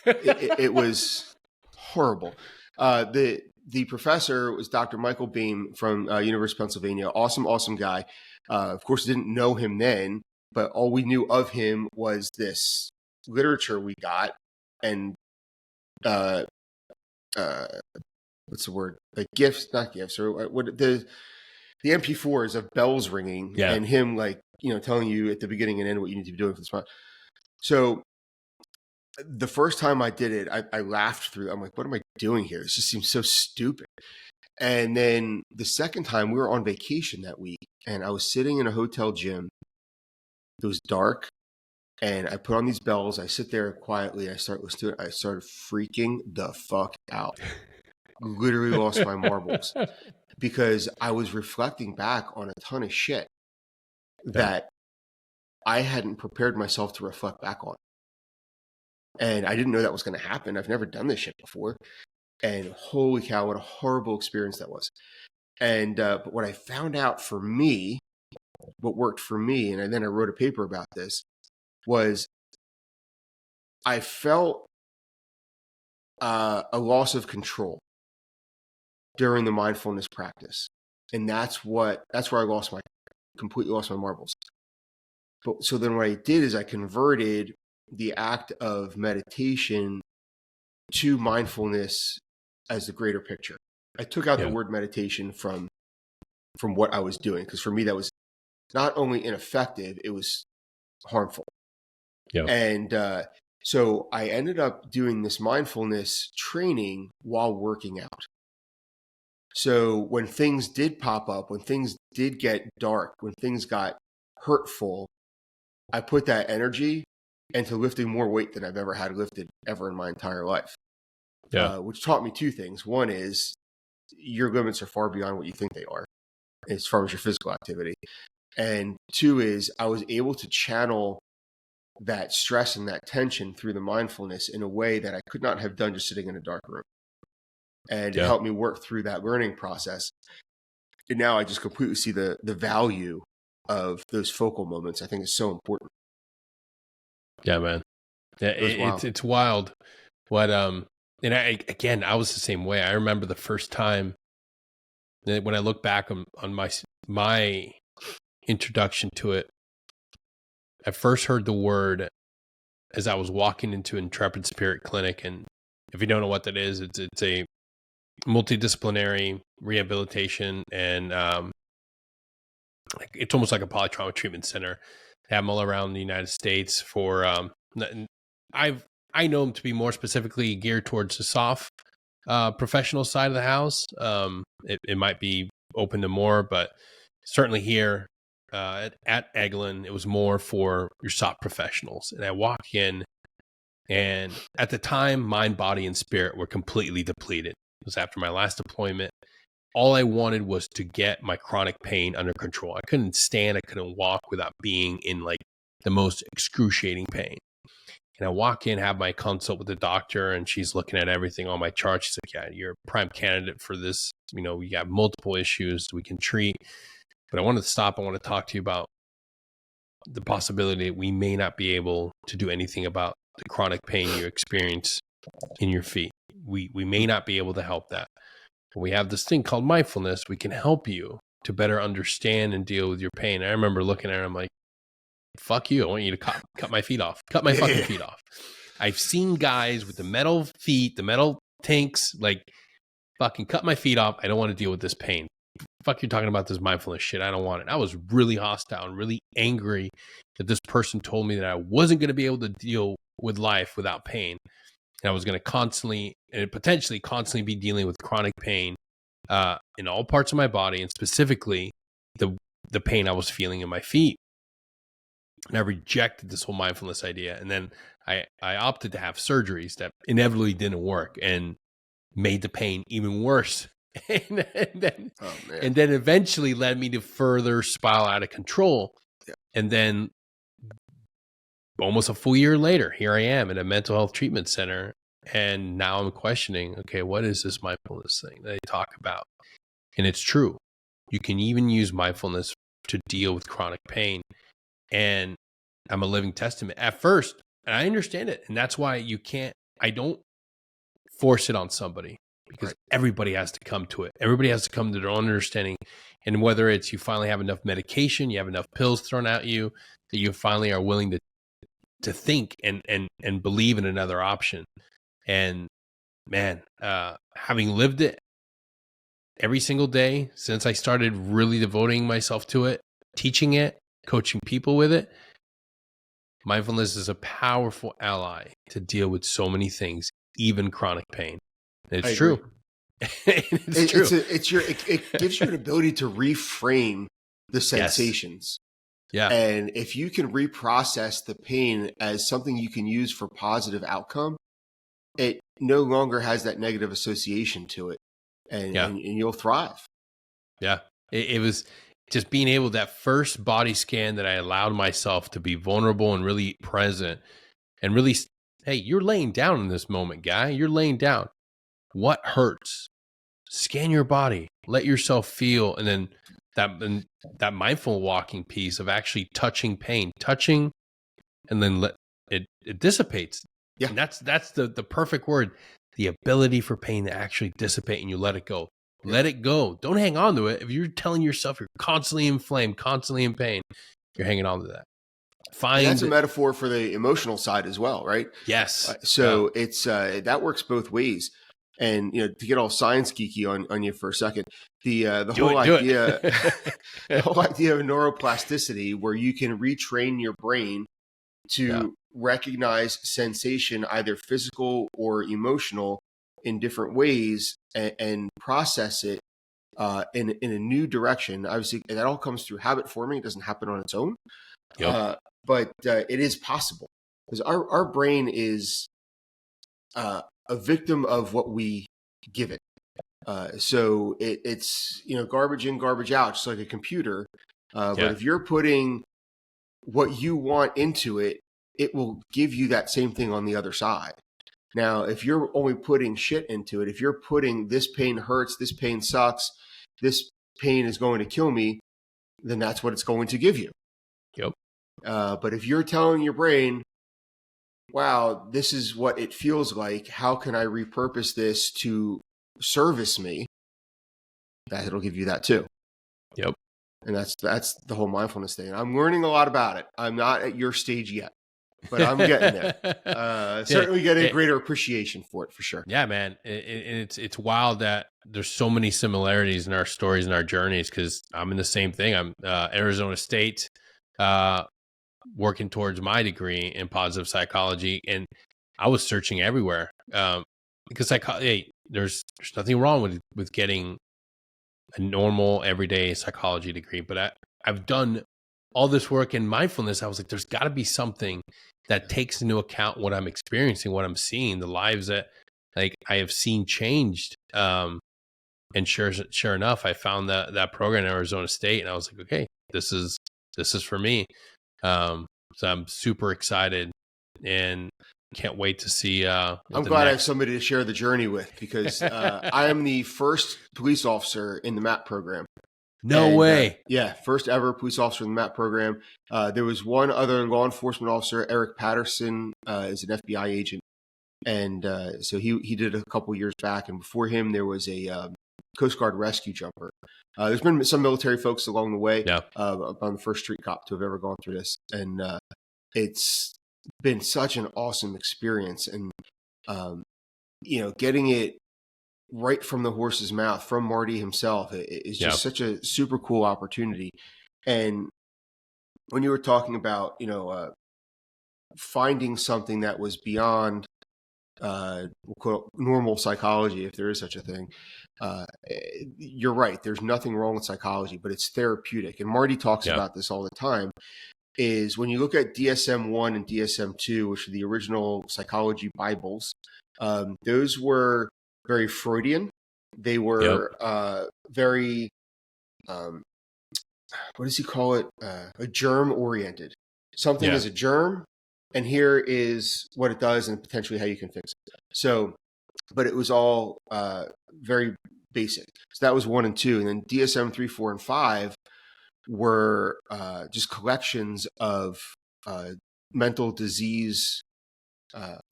It was horrible. The professor was Dr. Michael Beam from University of Pennsylvania. Awesome guy. Of course, didn't know him then, but all we knew of him was this literature we got, and what's the word? Like gifts, not gifts, or what the MP4s of bells ringing, and him like telling you at the beginning and end what you need to be doing for this month. So the first time I did it, I laughed through. I'm like, what am I doing here? This just seems so stupid. And then the second time, we were on vacation that week, and I was sitting in a hotel gym. It was dark, and I put on these bells. I sit there quietly. I start listening to it. I started freaking the fuck out. Literally lost my marbles because I was reflecting back on a ton of shit that I hadn't prepared myself to reflect back on. And I didn't know that was going to happen. I've never done this shit before. And holy cow, what a horrible experience that was. And but what I found out for me, what worked for me, and then I wrote a paper about this, was I felt a loss of control during the mindfulness practice. And that's where I completely lost my marbles. But so then what I did is I converted the act of meditation to mindfulness as the greater picture. I took out the word meditation from what I was doing, because for me that was not only ineffective, it was harmful. And so I ended up doing this mindfulness training while working out. So when things did pop up, when things did get dark, when things got hurtful, I put that energy into lifting more weight than I've ever had lifted ever in my entire life. Which taught me two things. One is your limits are far beyond what you think they are as far as your physical activity. And two is I was able to channel that stress and that tension through the mindfulness in a way that I could not have done just sitting in a dark room. And it helped me work through that learning process. And now I just completely see the value of those focal moments. I think it's so important. Yeah, man. Yeah, it's wild. What and I was the same way. I remember the first time that when I look back on my introduction to it, I first heard the word as I was walking into Intrepid Spirit Clinic. And if you don't know what that is, it's a multidisciplinary rehabilitation, and it's almost like a polytrauma treatment center. They have them all around the United States for I know them to be more specifically geared towards the soft professional side of the house. It might be open to more, but certainly here at Eglin, it was more for your soft professionals. And I walk in, and at the time, mind, body, and spirit were completely depleted. It was after my last deployment. All I wanted was to get my chronic pain under control. I couldn't stand, I couldn't walk without being in like the most excruciating pain. And I walk in, have my consult with the doctor, and she's looking at everything on my chart. She's like, yeah, you're a prime candidate for this. We got multiple issues we can treat. But I wanted to stop. I want to talk to you about the possibility that we may not be able to do anything about the chronic pain you experience in your feet. We may not be able to help that. But we have this thing called mindfulness. We can help you to better understand and deal with your pain. I remember looking at her, I'm like, fuck you. I want you to cut my feet off. Cut my fucking feet off. I've seen guys with the metal feet, the metal tanks, like fucking cut my feet off. I don't want to deal with this pain. Fuck, you're talking about this mindfulness shit. I don't want it. I was really hostile and really angry that this person told me that I wasn't going to be able to deal with life without pain. And I was going to potentially constantly be dealing with chronic pain in all parts of my body, and specifically the pain I was feeling in my feet. And I rejected this whole mindfulness idea. And then I opted to have surgeries that inevitably didn't work and made the pain even worse. and then eventually led me to further spiral out of control. Yeah. And then almost a full year later, here I am in a mental health treatment center. And now I'm questioning, okay, what is this mindfulness thing that I talk about? And it's true. You can even use mindfulness to deal with chronic pain. And I'm a living testament at first. And I understand it. And that's why I don't force it on somebody, because everybody has to come to it. Everybody has to come to their own understanding. And whether it's you finally have enough medication, you have enough pills thrown at you, that you finally are willing to think and believe in another option. And man, having lived it every single day since I started really devoting myself to it, teaching it, coaching people with it, mindfulness is a powerful ally to deal with so many things, even chronic pain. It's true. It's true. It gives you an ability to reframe the sensations. Yeah. And if you can reprocess the pain as something you can use for positive outcome, it no longer has that negative association to it, and you'll thrive. Yeah. It was just being able, that first body scan that I allowed myself to be vulnerable and really present and really, hey, you're laying down in this moment, guy. You're laying down. What hurts? Scan your body, let yourself feel. And then that mindful walking piece of actually touching pain, and then it dissipates. Yeah. And that's the perfect word, the ability for pain to actually dissipate, and you let it go. Yeah. Let it go. Don't hang on to it. If you're telling yourself you're constantly inflamed, constantly in pain, you're hanging on to that. And that's a metaphor for the emotional side as well, right? Yes. It's that works both ways. And to get all science geeky on you for a second, the whole idea of neuroplasticity, where you can retrain your brain to recognize sensation, either physical or emotional, in different ways, and process it in a new direction. Obviously, that all comes through habit forming. It doesn't happen on its own, but it is possible, because our brain is a victim of what we give it. So it's garbage in, garbage out, just like a computer. But if you're putting what you want into it, it will give you that same thing on the other side. Now, if you're only putting shit into it, if you're putting this pain hurts, this pain sucks, this pain is going to kill me, then that's what it's going to give you. Yep. But if you're telling your brain, wow, this is what it feels like, how can I repurpose this to service me? It'll give you that too. Yep. And that's the whole mindfulness thing. I'm learning a lot about it. I'm not at your stage yet, but I'm getting there. Certainly getting a greater appreciation for it, for sure. Yeah, man. It's wild that there's so many similarities in our stories and our journeys, because I'm in the same thing. I'm Arizona State, working towards my degree in positive psychology, and I was searching everywhere, because there's nothing wrong with getting a normal everyday psychology degree, but I've done all this work in mindfulness. I was like, there's got to be something that takes into account what I'm experiencing, what I'm seeing, the lives that I have seen changed. And sure enough, I found that program in Arizona State, and I was like, okay, this is for me. So I'm super excited and can't wait to see. I'm glad I have somebody to share the journey with, because I am the first police officer in the MAP program. No way. First ever police officer in the MAP program. There was one other law enforcement officer, Eric Patterson, is an FBI agent. And so he did it a couple years back. And before him, there was a Coast Guard rescue jumper. There's been some military folks along the way. I'm the first street cop to have ever gone through this. And it's been such an awesome experience. And, getting it right from the horse's mouth, from Marty himself, is just such a super cool opportunity. And when you were talking about, finding something that was beyond we'll call it normal psychology, if there is such a thing, you're right. There's nothing wrong with psychology, but it's therapeutic. And Marty talks about this all the time. is when you look at DSM-1 and DSM-2, which are the original psychology Bibles, those were very Freudian. They were very, what does he call it? A germ-oriented. Something is a germ, and here is what it does and potentially how you can fix it. So, but it was all very basic. So that was 1 and 2. And then DSM 3, 4, and 5 were just collections of mental disease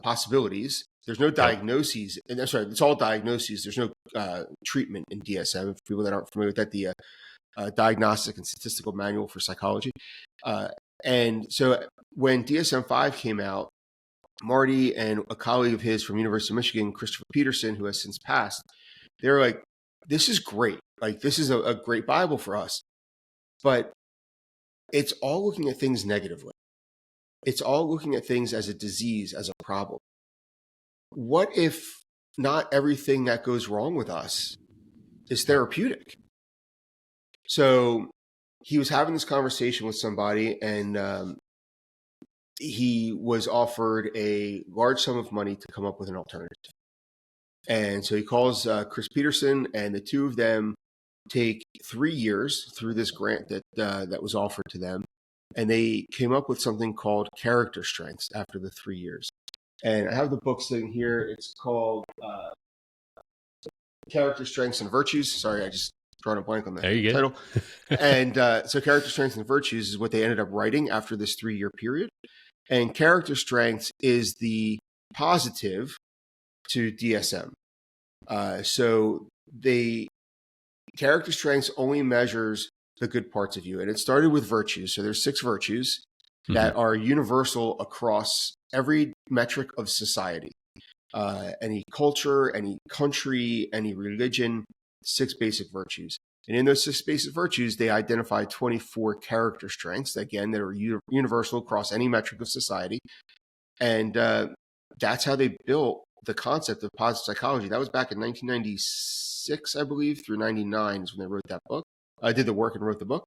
possibilities. There's no diagnoses. And I'm sorry, it's all diagnoses. There's no treatment in DSM. For people that aren't familiar with that, the Diagnostic and Statistical Manual for Psychology. And so when DSM-5 came out, Marty and a colleague of his from University of Michigan, Christopher Peterson, who has since passed, they were like, this is great. Like, this is a great Bible for us. But it's all looking at things negatively. It's all looking at things as a disease, as a problem. What if not everything that goes wrong with us is therapeutic? So he was having this conversation with somebody, and he was offered a large sum of money to come up with an alternative. And so he calls Chris Peterson, and the two of them take 3 years through this grant that was offered to them. And they came up with something called character strengths after the 3 years. And I have the book sitting here. It's called Character Strengths and Virtues. Sorry, I just drawing a blank on the title. And so Character Strengths and Virtues is what they ended up writing after this 3-year period. And character strengths is the positive to DSM. So character strengths only measures the good parts of you. And it started with virtues. So there's 6 virtues that are universal across every metric of society. Any culture, any country, any religion, 6 basic virtues. And in those 6 basic virtues, they identify 24 character strengths, again, that are universal across any metric of society. And that's how they built the concept of positive psychology. That was back in 1996, I believe, through 99 is when they wrote that book. I did the work and wrote the book.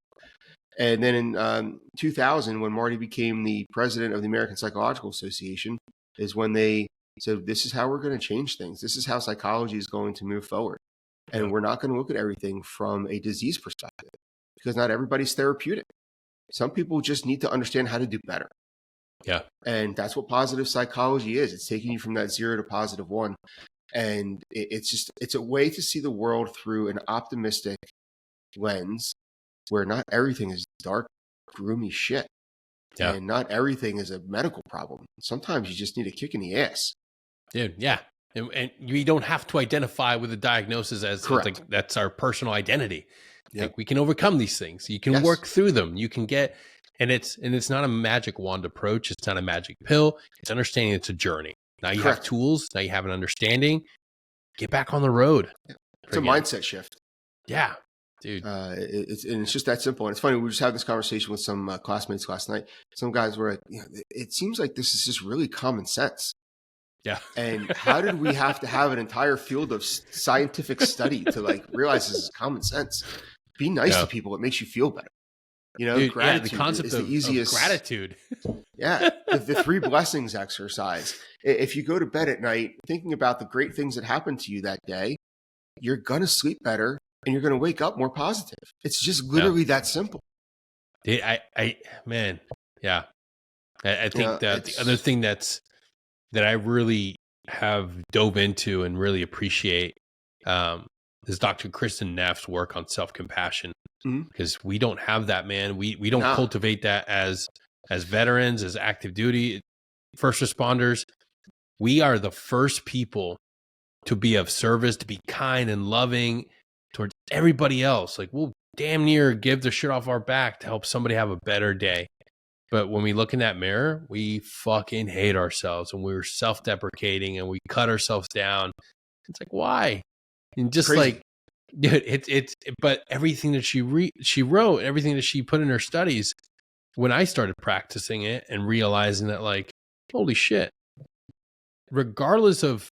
And then in 2000, when Marty became the president of the American Psychological Association, is when they said, this is how we're going to change things. This is how psychology is going to move forward. And we're not going to look at everything from a disease perspective, because not everybody's therapeutic. Some people just need to understand how to do better. Yeah. And that's what positive psychology is. It's taking you from that 0 to positive 1. And it's a way to see the world through an optimistic lens where not everything is dark, gloomy shit. Yeah. And not everything is a medical problem. Sometimes you just need a kick in the ass. Dude, yeah. And we don't have to identify with the diagnosis as like that's our personal identity. Yep. Like, we can overcome these things. You can work through them. You can get, and it's not a magic wand approach. It's not a magic pill. It's understanding it's a journey. Now you have tools. Now you have an understanding. Get back on the road. It's a mindset shift. Yeah, dude. It's just that simple. And it's funny. We just had this conversation with some classmates last night. Some guys were like, it seems like this is just really common sense. Yeah. And how did we have to have an entire field of scientific study to like realize this is common sense? Be nice to people. It makes you feel better. Dude, gratitude the concept is the easiest. Of gratitude. Yeah. The 3 blessings exercise. If you go to bed at night thinking about the great things that happened to you that day, you're going to sleep better and you're going to wake up more positive. It's just literally that simple. Man. Yeah. I think that the other thing that I really have dove into and really appreciate is Dr. Kristen Neff's work on self-compassion, because we don't have that, man. We don't cultivate that as veterans, as active duty, first responders. We are the first people to be of service, to be kind and loving towards everybody else. Like, we'll damn near give the shit off our back to help somebody have a better day. But when we look in that mirror, we fucking hate ourselves, and we're self-deprecating, and we cut ourselves down. It's like, why? And just crazy. Like, dude, but everything that she wrote, everything that she put in her studies, when I started practicing it and realizing that, like, holy shit, regardless of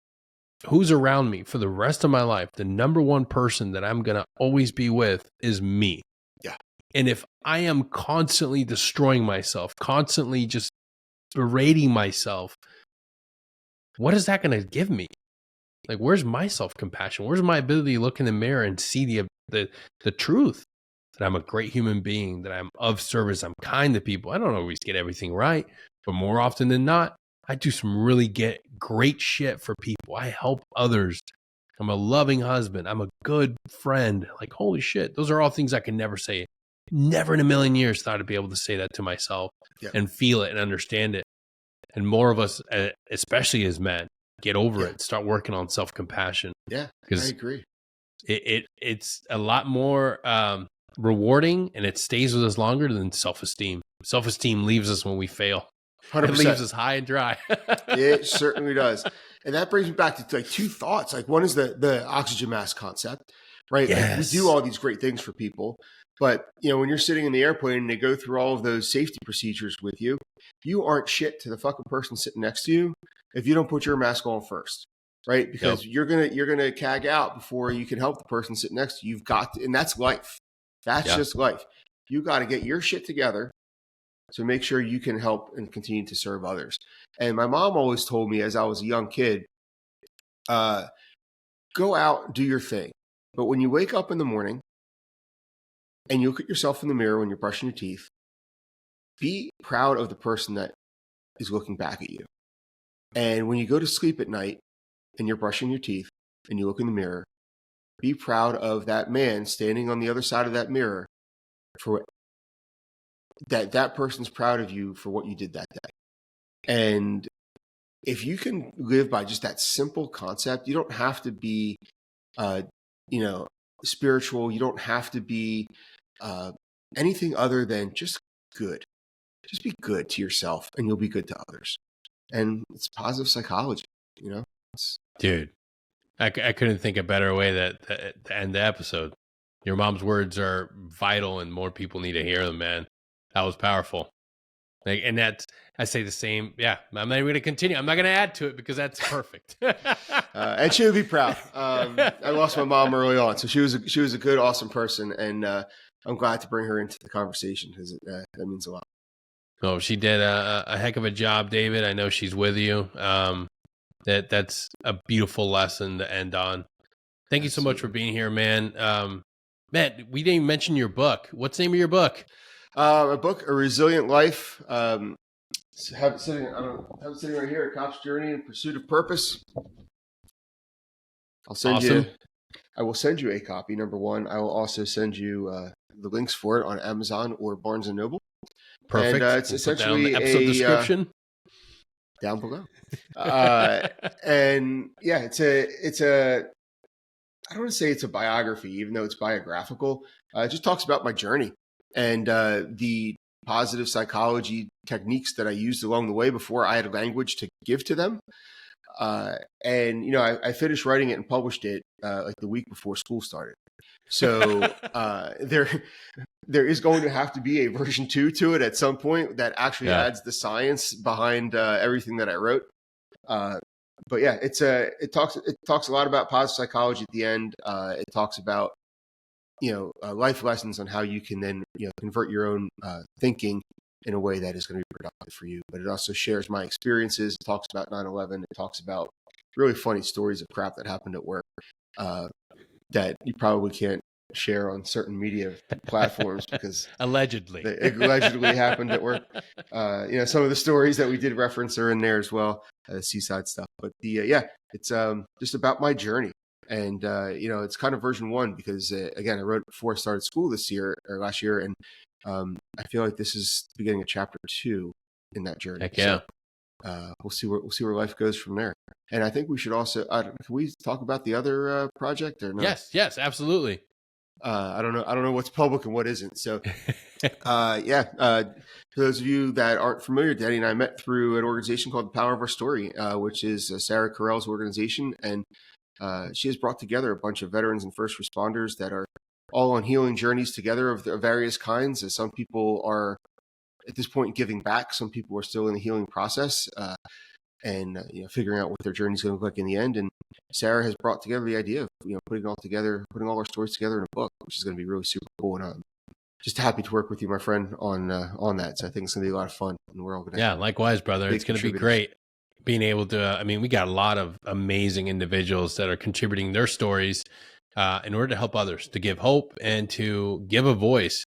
who's around me for the rest of my life, the number one person that I'm going to always be with is me. Yeah. And if I am constantly destroying myself, constantly just berating myself, what is that going to give me? Like, where's my self-compassion? Where's my ability to look in the mirror and see the truth? That I'm a great human being, that I'm of service, I'm kind to people. I don't always get everything right, but more often than not, I do some really great shit for people. I help others. I'm a loving husband. I'm a good friend. Like, holy shit. Those are all things I can never say. Never in a million years thought I'd be able to say that to myself and feel it and understand it. And more of us, especially as men, get over it. Start working on self-compassion. Yeah, I agree. It's a lot more rewarding, and it stays with us longer than self-esteem. Self-esteem leaves us when we fail. 100%. It leaves us high and dry. It certainly does. And that brings me back to like two thoughts. Like, one is the oxygen mask concept, right? Yes. Like, we do all these great things for people, but when you're sitting in the airplane and they go through all of those safety procedures with you, you aren't shit to the fucking person sitting next to you if you don't put your mask on first, right? Because you're gonna cag out before you can help the person sitting next to you. You've got to, and that's life. That's just life. You got to get your shit together to make sure you can help and continue to serve others. And my mom always told me as I was a young kid, go out, do your thing. But when you wake up in the morning and you look at yourself in the mirror when you're brushing your teeth, be proud of the person that is looking back at you. And when you go to sleep at night and you're brushing your teeth and you look in the mirror, be proud of that man standing on the other side of that mirror, for that person's proud of you for what you did that day. And if you can live by just that simple concept, you don't have to be, spiritual. You don't have to be anything other than just good. Just be good to yourself and you'll be good to others. And it's positive psychology, Dude, I couldn't think a better way to end the episode. Your mom's words are vital and more people need to hear them, man. That was powerful. And I say the same. Yeah, I'm not even going to continue. I'm not going to add to it because that's perfect. And she would be proud. I lost my mom early on, so she was a good, awesome person, and I'm glad to bring her into the conversation because that means a lot. Oh, she did a heck of a job, David. I know she's with you. That's a beautiful lesson to end on. Thank you so much for being here, man. Matt, we didn't even mention your book. What's the name of your book? A book, A Resilient Life. Have it sitting right here. A Cop's Journey in Pursuit of Purpose. I'll send you. I will send you a copy. Number one, I will also send you the links for it on Amazon or Barnes and Noble. Perfect. And it's essentially the episode description down below. And yeah, it's a. I don't want to say it's a biography, even though it's biographical. It just talks about my journey and the positive psychology techniques that I used along the way before I had a language to give to them. And I finished writing it and published it like the week before school started. So there is going to have to be a version 2 to it at some point that actually adds the science behind everything that I wrote. But yeah, it talks a lot about positive psychology at the end. It talks about life lessons on how you can then convert your own thinking in a way that is going to be productive for you. But it also shares my experiences. It talks about 9/11. It talks about really funny stories of crap that happened at work that you probably can't share on certain media platforms because allegedly it allegedly happened at work. Some of the stories that we did reference are in there as well, seaside stuff. But it's just about my journey. And, it's kind of version 1 because, again, I wrote it before I started school last year, and I feel like this is the beginning of chapter 2 in that journey. Heck yeah. So, we'll see where life goes from there. And I think we should also, can we talk about the other project or no? Yes, absolutely. I don't know what's public and what isn't. So, for those of you that aren't familiar, Danny and I met through an organization called The Power of Our Story, which is Sarah Carell's organization. And she has brought together a bunch of veterans and first responders that are all on healing journeys together of various kinds. As some people are at this point giving back, some people are still in the healing process and figuring out what their journey is going to look like in the end. And Sarah has brought together the idea of putting all our stories together in a book, which is going to be really super cool. And just happy to work with you, my friend, on that. So I think it's going to be a lot of fun, and we're all going to. Yeah, likewise, brother. It's going to be great being able to. I mean, we got a lot of amazing individuals that are contributing their stories in order to help others, to give hope and to give a voice.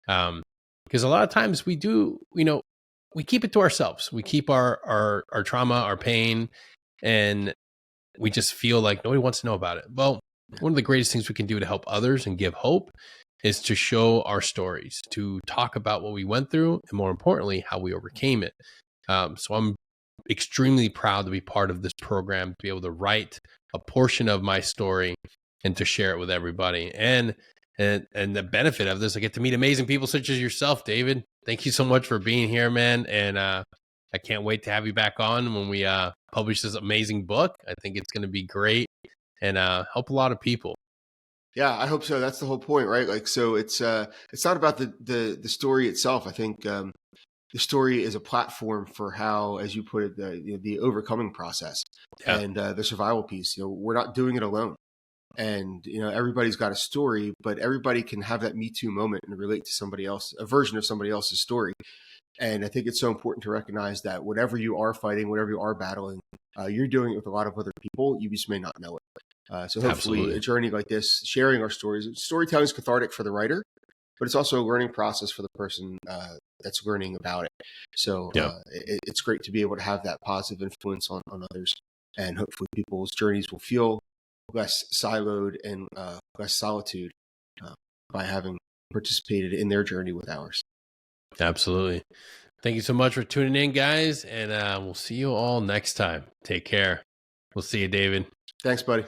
Because a lot of times we do, we keep it to ourselves. We keep our trauma, our pain, and we just feel like nobody wants to know about it. Well, one of the greatest things we can do to help others and give hope is to show our stories, to talk about what we went through, and more importantly, how we overcame it. So I'm extremely proud to be part of this program, to be able to write a portion of my story and to share it with everybody. And the benefit of this, I get to meet amazing people such as yourself, David. Thank you so much for being here, man. And I can't wait to have you back on when we publish this amazing book. I think it's going to be great and help a lot of people. Yeah, I hope so. That's the whole point, right? Like, so it's not about the story itself. I think the story is a platform for how, as you put it, the overcoming process and the survival piece. We're not doing it alone, and everybody's got a story, but everybody can have that Me Too moment and relate to somebody else, a version of somebody else's story. And I think it's so important to recognize that whatever you are fighting, whatever you are battling, you're doing it with a lot of other people. You just may not know it. So hopefully Absolutely. A journey like this, sharing our stories, storytelling is cathartic for the writer, but it's also a learning process for the person that's learning about it. So it's great to be able to have that positive influence on others. And hopefully people's journeys will feel less siloed and less solitude by having participated in their journey with ours. Absolutely. Thank you so much for tuning in, guys. And we'll see you all next time. Take care. We'll see you, David. Thanks, buddy.